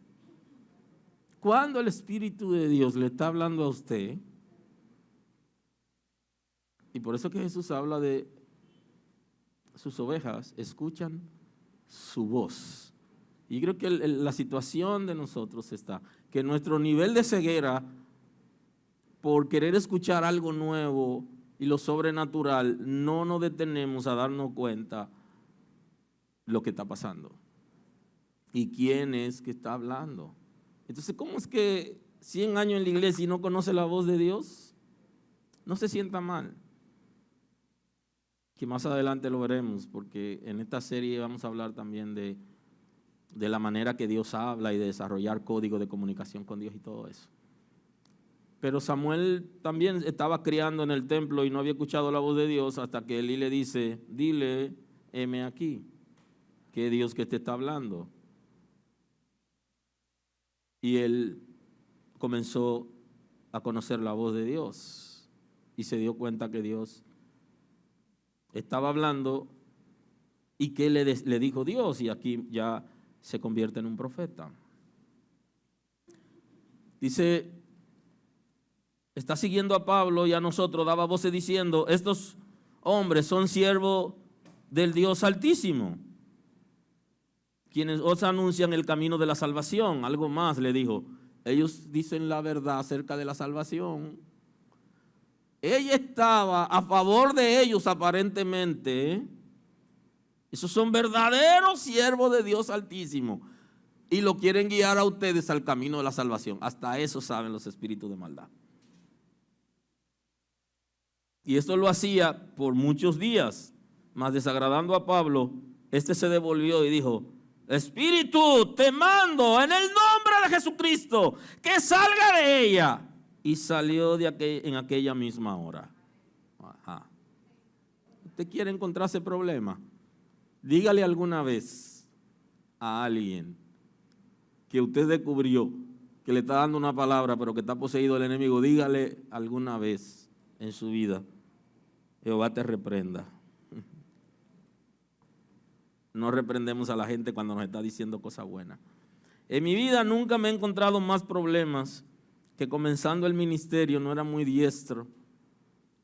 cuando el Espíritu de Dios le está hablando a usted, y por eso que Jesús habla de sus ovejas, escuchan su voz. Y creo que la situación de nosotros está, que nuestro nivel de ceguera, por querer escuchar algo nuevo y lo sobrenatural, no nos detenemos a darnos cuenta lo que está pasando y quién es que está hablando. Entonces, ¿cómo es que 100 años en la iglesia y no conoce la voz de Dios? No se sienta mal, que más adelante lo veremos, porque en esta serie vamos a hablar también de la manera que Dios habla y de desarrollar código de comunicación con Dios y todo eso. Pero Samuel también estaba criando en el templo y no había escuchado la voz de Dios hasta que Elí le dice, dile, heme aquí, que Dios que te está hablando. Y él comenzó a conocer la voz de Dios y se dio cuenta que Dios estaba hablando y que le dijo Dios, y aquí ya se convierte en un profeta. Dice, está siguiendo a Pablo y a nosotros, daba voces diciendo, estos hombres son siervos del Dios Altísimo, quienes os anuncian el camino de la salvación. Algo más le dijo, ellos dicen la verdad acerca de la salvación. Ella estaba a favor de ellos aparentemente. Esos son verdaderos siervos de Dios Altísimo y lo quieren guiar a ustedes al camino de la salvación. Hasta eso saben los espíritus de maldad. Y esto lo hacía por muchos días, mas desagradando a Pablo, este se devolvió y dijo, Espíritu, te mando en el nombre de Jesucristo que salga de ella. Y salió en aquella misma hora. Ajá. ¿Usted quiere encontrarse problema? Dígale alguna vez a alguien que usted descubrió que le está dando una palabra pero que está poseído el enemigo. Dígale alguna vez en su vida, Jehová te reprenda. No reprendemos a la gente cuando nos está diciendo cosas buenas. En mi vida nunca me he encontrado más problemas que comenzando el ministerio no era muy diestro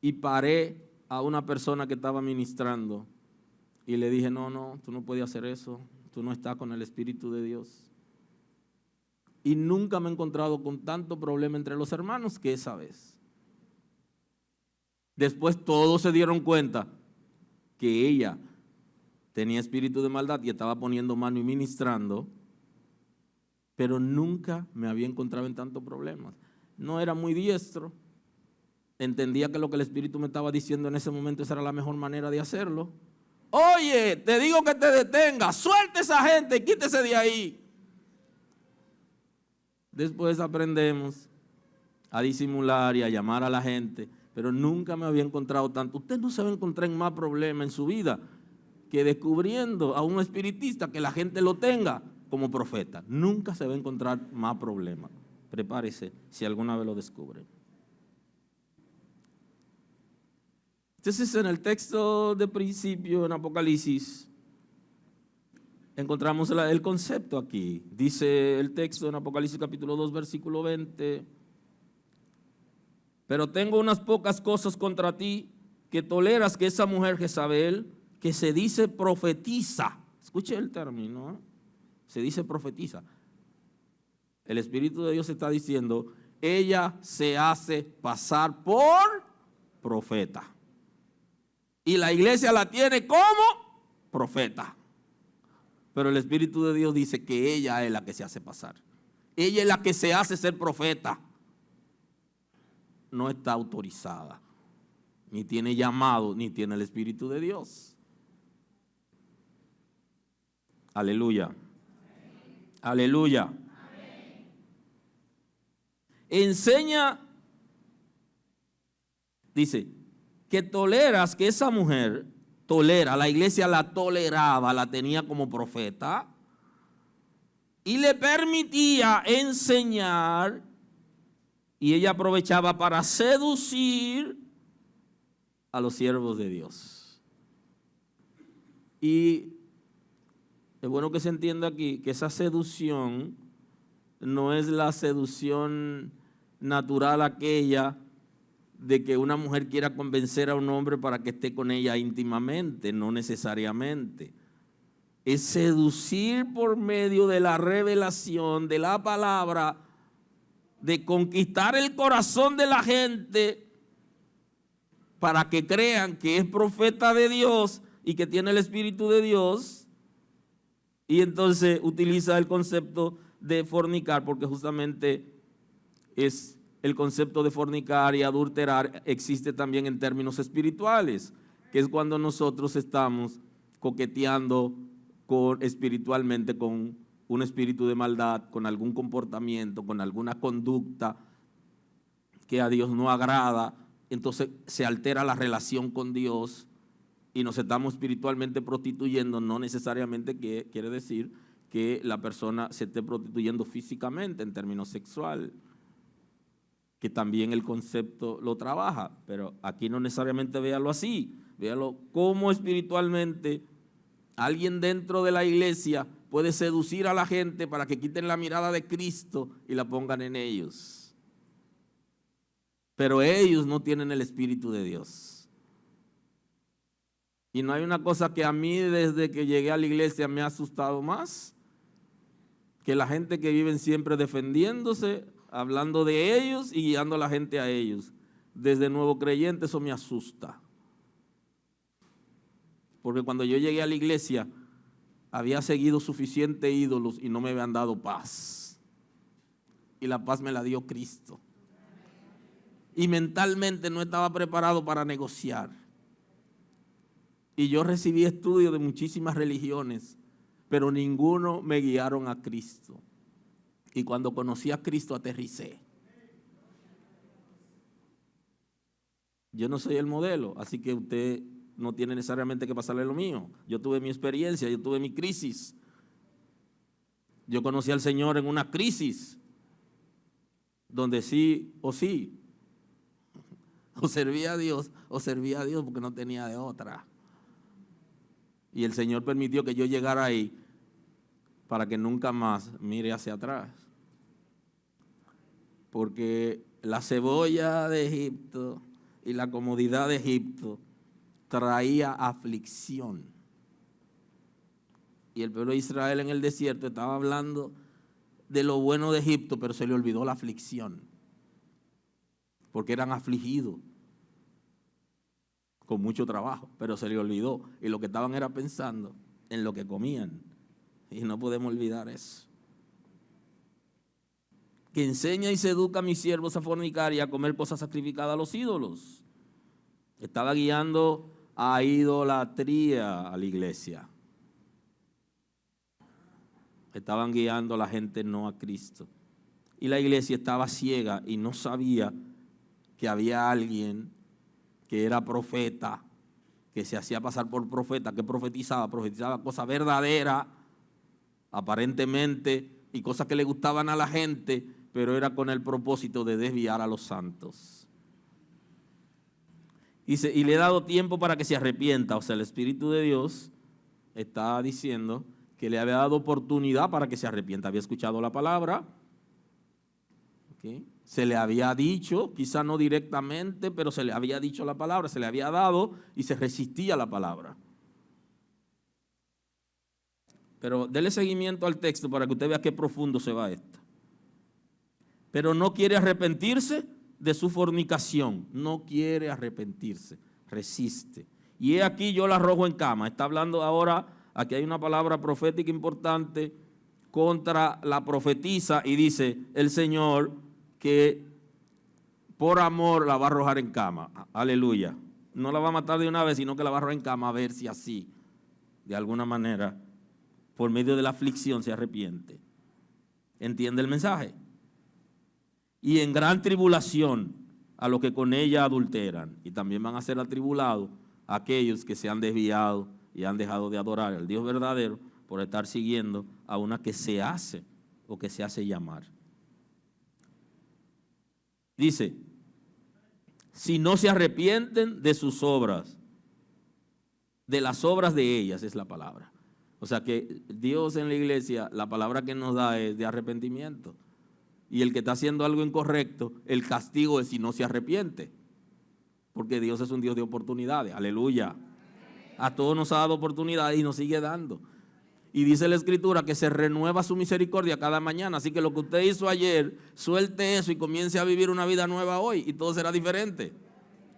y paré a una persona que estaba ministrando y le dije, no, tú no puedes hacer eso, tú no estás con el Espíritu de Dios. Y nunca me he encontrado con tanto problema entre los hermanos que esa vez. Después todos se dieron cuenta que ella tenía espíritu de maldad y estaba poniendo mano y ministrando, pero nunca me había encontrado en tantos problemas. No era muy diestro, entendía que lo que el Espíritu me estaba diciendo en ese momento esa era la mejor manera de hacerlo. Oye, te digo que te detenga, suelte a esa gente, quítese de ahí. Después aprendemos a disimular y a llamar a la gente, pero nunca me había encontrado tanto. Usted no se va a encontrar en más problemas en su vida que descubriendo a un espiritista que la gente lo tenga como profeta. Nunca se va a encontrar más problemas. Prepárese si alguna vez lo descubre. Entonces, en el texto de principio, en Apocalipsis, encontramos el concepto aquí. Dice el texto en Apocalipsis capítulo 2, versículo 20. Pero tengo unas pocas cosas contra ti, que toleras que esa mujer Jezabel, que se dice profetiza. Escuche el término, ¿eh? Se dice profetiza. El Espíritu de Dios está diciendo, ella se hace pasar por profeta. Y la iglesia la tiene como profeta. Pero el Espíritu de Dios dice que ella es la que se hace pasar. Ella es la que se hace ser profeta. No está autorizada, ni tiene llamado, ni tiene el Espíritu de Dios. Aleluya. Aleluya. Enseña, dice, que toleras que esa mujer tolera, la iglesia la toleraba, la tenía como profeta y le permitía enseñar, y ella aprovechaba para seducir a los siervos de Dios. Y es bueno que se entienda aquí que esa seducción no es la seducción natural aquella de que una mujer quiera convencer a un hombre para que esté con ella íntimamente, no necesariamente. Es seducir por medio de la revelación de la palabra, de conquistar el corazón de la gente para que crean que es profeta de Dios y que tiene el Espíritu de Dios. Y entonces utiliza el concepto de fornicar, porque justamente es el concepto de fornicar y adulterar existe también en términos espirituales, que es cuando nosotros estamos coqueteando espiritualmente con un espíritu de maldad, con algún comportamiento, con alguna conducta que a Dios no agrada. Entonces se altera la relación con Dios y nos estamos espiritualmente prostituyendo. No necesariamente quiere decir que la persona se esté prostituyendo físicamente en términos sexual, que también el concepto lo trabaja, pero aquí no necesariamente véalo así, véalo como espiritualmente alguien dentro de la iglesia puede seducir a la gente para que quiten la mirada de Cristo y la pongan en ellos. Pero ellos no tienen el Espíritu de Dios. Y no hay una cosa que a mí desde que llegué a la iglesia me ha asustado más que la gente que viven siempre defendiéndose, hablando de ellos y guiando a la gente a ellos. Desde nuevo creyente eso me asusta. Porque cuando yo llegué a la iglesia había seguido suficientes ídolos y no me habían dado paz. Y la paz me la dio Cristo. Y mentalmente no estaba preparado para negociar. Y yo recibí estudios de muchísimas religiones, pero ninguno me guiaron a Cristo. Y cuando conocí a Cristo aterricé. Yo no soy el modelo, así que usted no tiene necesariamente que pasarle lo mío. Yo tuve mi experiencia, yo tuve mi crisis. Yo conocí al Señor en una crisis, donde sí o sí, o servía a Dios porque no tenía de otra. Y el Señor permitió que yo llegara ahí para que nunca más mire hacia atrás. Porque la cebolla de Egipto y la comodidad de Egipto traía aflicción. Y el pueblo de Israel en el desierto estaba hablando de lo bueno de Egipto, pero se le olvidó la aflicción. Porque eran afligidos con mucho trabajo, pero se le olvidó. Y lo que estaban era pensando en lo que comían. Y no podemos olvidar eso. Que enseña y se educa a mis siervos a fornicar y a comer cosas sacrificadas a los ídolos. Estaba guiando a idolatría a la iglesia. Estaban guiando a la gente no a Cristo. Y la iglesia estaba ciega y no sabía que había alguien que era profeta, que se hacía pasar por profeta, que profetizaba cosas verdaderas, aparentemente, y cosas que le gustaban a la gente, pero era con el propósito de desviar a los santos. Y le he dado tiempo para que se arrepienta. O sea, el Espíritu de Dios está diciendo que le había dado oportunidad para que se arrepienta. Había escuchado la palabra, ¿okay? Se le había dicho, quizá no directamente, pero se le había dicho la palabra, se le había dado y se resistía a la palabra. Pero dele seguimiento al texto para que usted vea qué profundo se va esto. Pero no quiere arrepentirse de su fornicación, no quiere arrepentirse, resiste. Y he aquí yo la arrojo en cama. Está hablando ahora, aquí hay una palabra profética importante contra la profetisa y dice el Señor que por amor la va a arrojar en cama. Aleluya. No la va a matar de una vez, sino que la va a arrojar en cama a ver si así, de alguna manera, por medio de la aflicción se arrepiente. ¿Entiende el mensaje? Y en gran tribulación a los que con ella adulteran. Y también van a ser atribulados aquellos que se han desviado y han dejado de adorar al Dios verdadero por estar siguiendo a una que se hace o que se hace llamar. Dice, si no se arrepienten de sus obras, de las obras de ellas es la palabra. O sea que Dios en la iglesia, la palabra que nos da es de arrepentimiento. Y el que está haciendo algo incorrecto, el castigo es si no se arrepiente. Porque Dios es un Dios de oportunidades. Aleluya. A todos nos ha dado oportunidades y nos sigue dando. Y dice la Escritura que se renueva su misericordia cada mañana. Así que lo que usted hizo ayer, suelte eso y comience a vivir una vida nueva hoy. Y todo será diferente.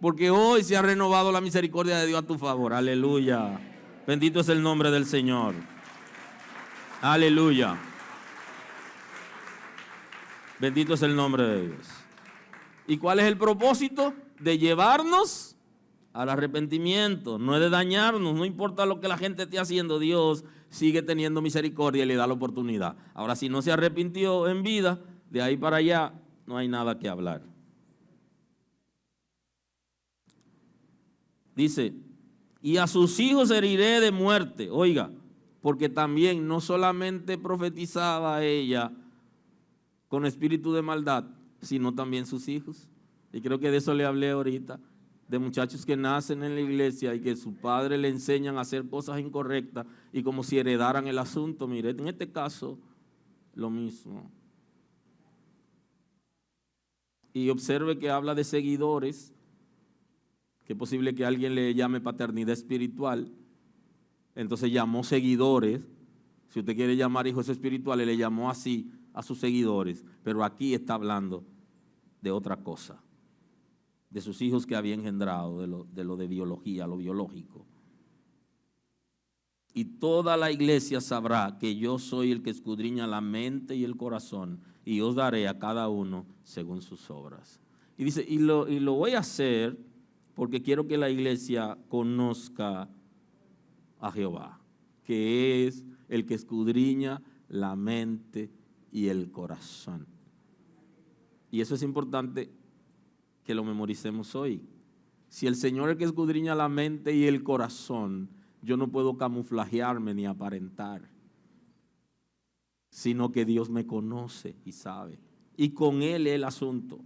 Porque hoy se ha renovado la misericordia de Dios a tu favor. Aleluya. Bendito es el nombre del Señor. Aleluya. Bendito es el nombre de Dios. ¿Y cuál es el propósito? De llevarnos al arrepentimiento, no es de dañarnos, no importa lo que la gente esté haciendo, Dios sigue teniendo misericordia y le da la oportunidad. Ahora, si no se arrepintió en vida, de ahí para allá no hay nada que hablar. Dice, y a sus hijos heriré de muerte. Oiga, porque también no solamente profetizaba ella con espíritu de maldad, sino también sus hijos. Y creo que de eso le hablé ahorita, de muchachos que nacen en la iglesia y que sus padres le enseñan a hacer cosas incorrectas y como si heredaran el asunto. Mire, en este caso, lo mismo. Y observe que habla de seguidores, que es posible que alguien le llame paternidad espiritual. Entonces llamó seguidores. Si usted quiere llamar hijos espirituales, le llamó así a sus seguidores. Pero aquí está hablando de otra cosa, de sus hijos que había engendrado, de lo de biología, lo biológico. Y toda la iglesia sabrá que yo soy el que escudriña la mente y el corazón, y os daré a cada uno según sus obras. Y dice, y lo voy a hacer porque quiero que la iglesia conozca a Jehová, que es el que escudriña la mente y el corazón. Y eso es importante que lo memoricemos hoy. Si el Señor es el que escudriña la mente y el corazón, yo no puedo camuflajearme ni aparentar, sino que Dios me conoce y sabe. Y con Él es el asunto.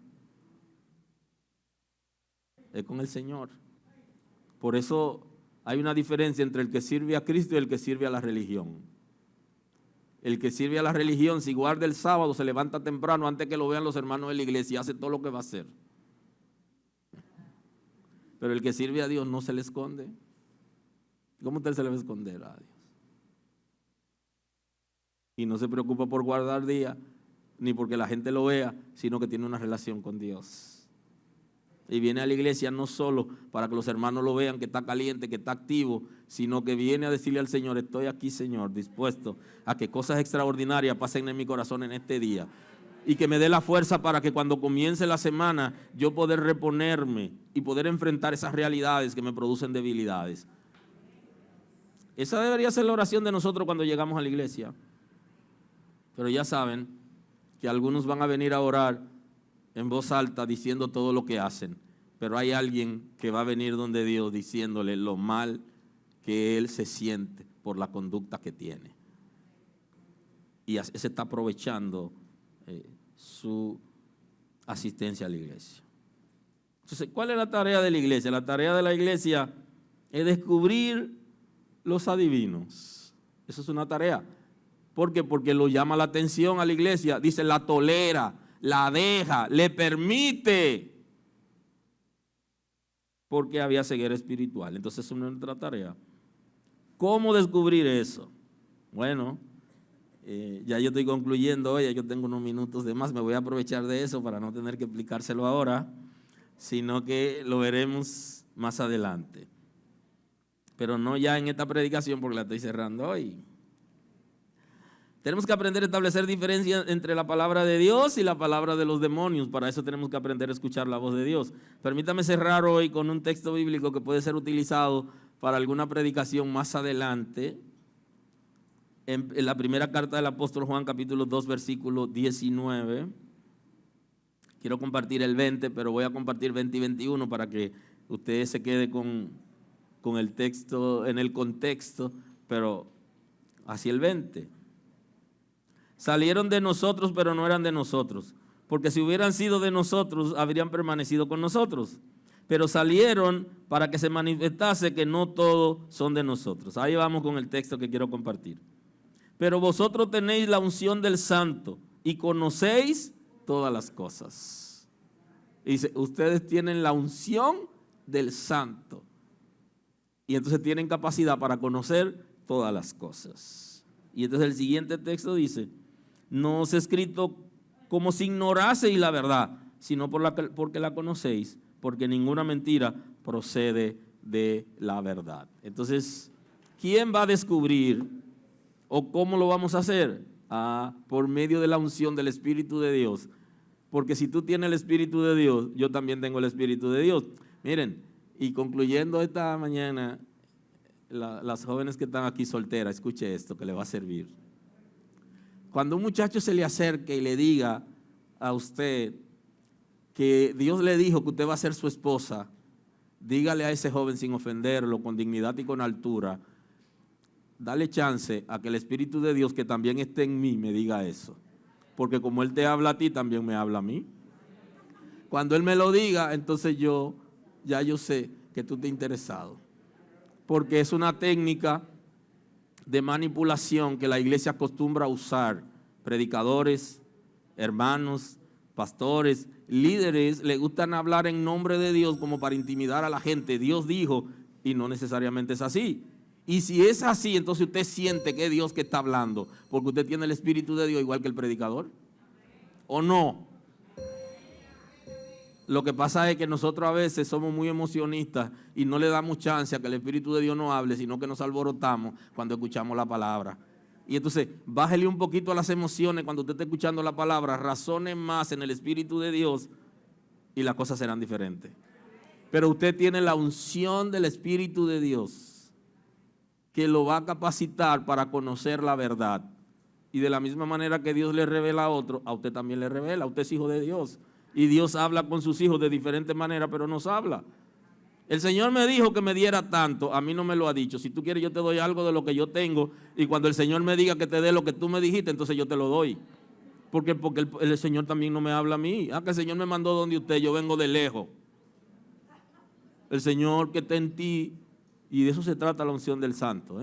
Es con el Señor. Por eso hay una diferencia entre el que sirve a Cristo y el que sirve a la religión. El que sirve a la religión, si guarda el sábado, se levanta temprano antes que lo vean los hermanos de la iglesia y hace todo lo que va a hacer. Pero el que sirve a Dios no se le esconde. ¿Cómo usted se le va a esconder a Dios? Y no se preocupa por guardar día, ni porque la gente lo vea, sino que tiene una relación con Dios. Y viene a la iglesia no solo para que los hermanos lo vean, que está caliente, que está activo, sino que viene a decirle al Señor, estoy aquí, Señor, dispuesto a que cosas extraordinarias pasen en mi corazón en este día. Y que me dé la fuerza para que cuando comience la semana yo poder reponerme y poder enfrentar esas realidades que me producen debilidades. Esa debería ser la oración de nosotros cuando llegamos a la iglesia. Pero ya saben que algunos van a venir a orar en voz alta diciendo todo lo que hacen. Pero hay alguien que va a venir donde Dios diciéndole lo mal que él se siente por la conducta que tiene. Y se está aprovechando su asistencia a la iglesia. Entonces, ¿cuál es la tarea de la iglesia? La tarea de la iglesia es descubrir los adivinos. Eso es una tarea. ¿Por qué? Porque lo llama la atención a la iglesia. Dice, la tolera, la deja, le permite. Porque había ceguera espiritual. Entonces, es nuestra tarea. ¿Cómo descubrir eso? Bueno, ya yo estoy concluyendo hoy, yo tengo unos minutos de más, me voy a aprovechar de eso para no tener que explicárselo ahora, sino que lo veremos más adelante. Pero no ya en esta predicación porque la estoy cerrando hoy. Tenemos que aprender a establecer diferencia entre la palabra de Dios y la palabra de los demonios. Para eso tenemos que aprender a escuchar la voz de Dios. Permítame cerrar hoy con un texto bíblico que puede ser utilizado para alguna predicación más adelante. En la primera carta del apóstol Juan, capítulo 2, versículo 19. Quiero compartir el 20, pero voy a compartir 20 y 21 para que usted se quede con el texto en el contexto, pero así el 20. Salieron de nosotros, pero no eran de nosotros, porque si hubieran sido de nosotros, habrían permanecido con nosotros. Pero salieron para que se manifestase que no todos son de nosotros. Ahí vamos con el texto que quiero compartir. Pero vosotros tenéis la unción del Santo y conocéis todas las cosas. Dice, ustedes tienen la unción del Santo. Y entonces tienen capacidad para conocer todas las cosas. Y entonces el siguiente texto dice, no os he escrito como si ignoraseis la verdad, sino porque la conocéis, porque ninguna mentira procede de la verdad. Entonces, ¿quién va a descubrir o cómo lo vamos a hacer? Por medio de la unción del Espíritu de Dios. Porque si tú tienes el Espíritu de Dios, yo también tengo el Espíritu de Dios. Miren, y concluyendo esta mañana, las jóvenes que están aquí solteras, escuche esto que le va a servir. Cuando un muchacho se le acerque y le diga a usted que Dios le dijo que usted va a ser su esposa, dígale a ese joven sin ofenderlo, con dignidad y con altura, dale chance a que el Espíritu de Dios que también esté en mí me diga eso. Porque como Él te habla a ti, también me habla a mí. Cuando Él me lo diga, entonces yo sé que tú te has interesado. Porque es una técnica de manipulación que la iglesia acostumbra a usar. Predicadores, hermanos, pastores, líderes, le gustan hablar en nombre de Dios como para intimidar a la gente. Dios dijo, y no necesariamente es así. Y si es así, entonces usted siente que es Dios que está hablando, porque usted tiene el Espíritu de Dios igual que el predicador. ¿O no? Lo que pasa es que nosotros a veces somos muy emocionistas y no le damos chance a que el Espíritu de Dios nos hable, sino que nos alborotamos cuando escuchamos la palabra. Y entonces, bájele un poquito a las emociones cuando usted esté escuchando la palabra, razone más en el Espíritu de Dios y las cosas serán diferentes. Pero usted tiene la unción del Espíritu de Dios que lo va a capacitar para conocer la verdad. Y de la misma manera que Dios le revela a otro, a usted también le revela. Usted es hijo de Dios. Y Dios habla con sus hijos de diferentes maneras, pero nos habla. El Señor me dijo que me diera tanto, a mí no me lo ha dicho. Si tú quieres yo te doy algo de lo que yo tengo, y cuando el Señor me diga que te dé lo que tú me dijiste, entonces yo te lo doy. Porque el Señor también no me habla a mí. Que el Señor me mandó donde usted, yo vengo de lejos. El Señor que está en ti, y de eso se trata la unción del Santo,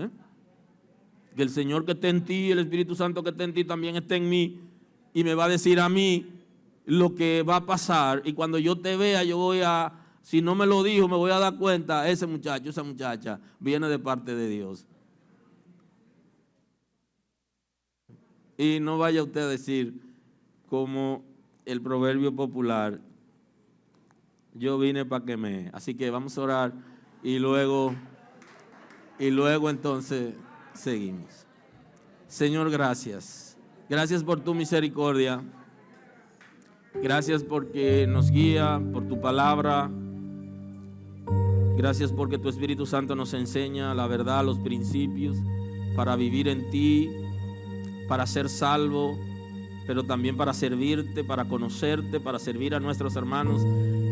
que el Señor que está en ti, el Espíritu Santo que está en ti también está en mí, y me va a decir a mí lo que va a pasar, y cuando yo te vea yo voy a, si no me lo dijo, me voy a dar cuenta, ese muchacho, esa muchacha viene de parte de Dios. Y no vaya usted a decir como el proverbio popular, yo vine para que me. Así que vamos a orar y luego entonces seguimos. Señor, gracias. Gracias por tu misericordia. Gracias porque nos guía, por tu palabra. Gracias porque tu Espíritu Santo nos enseña la verdad, los principios para vivir en ti, para ser salvo, pero también para servirte, para conocerte, para servir a nuestros hermanos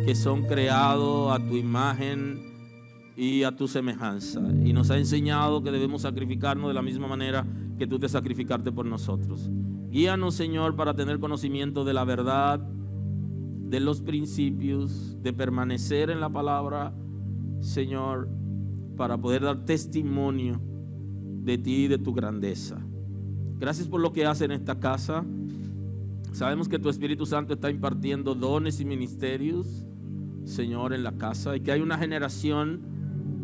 que son creados a tu imagen y a tu semejanza. Y nos ha enseñado que debemos sacrificarnos de la misma manera que tú te sacrificaste por nosotros. Guíanos, Señor, para tener conocimiento de la verdad, de los principios, de permanecer en la palabra, Señor, para poder dar testimonio de ti y de tu grandeza. Gracias por lo que haces en esta casa. Sabemos que tu Espíritu Santo está impartiendo dones y ministerios, Señor, en la casa, y que hay una generación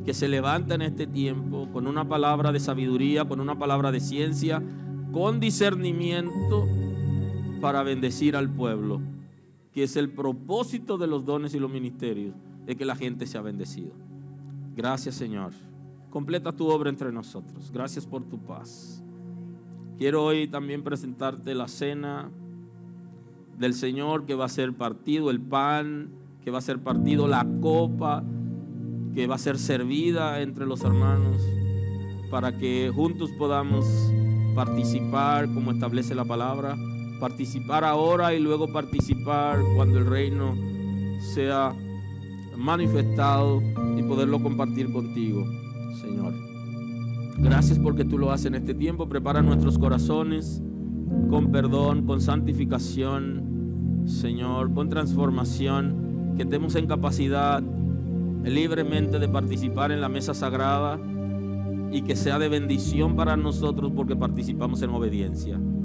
que se levanta en este tiempo con una palabra de sabiduría, con una palabra de ciencia, con discernimiento para bendecir al pueblo, que es el propósito de los dones y los ministerios, es que la gente sea bendecida. Gracias, Señor. Completa tu obra entre nosotros. Gracias por tu paz. Quiero hoy también presentarte la cena del Señor, que va a ser partido el pan, que va a ser partido la copa, que va a ser servida entre los hermanos, para que juntos podamos participar como establece la palabra, participar ahora y luego participar cuando el reino sea manifestado y poderlo compartir contigo, Señor. Gracias porque tú lo haces en este tiempo. Prepara nuestros corazones con perdón, con santificación, Señor, con transformación, que estemos en capacidad libremente de participar en la mesa sagrada y que sea de bendición para nosotros porque participamos en obediencia.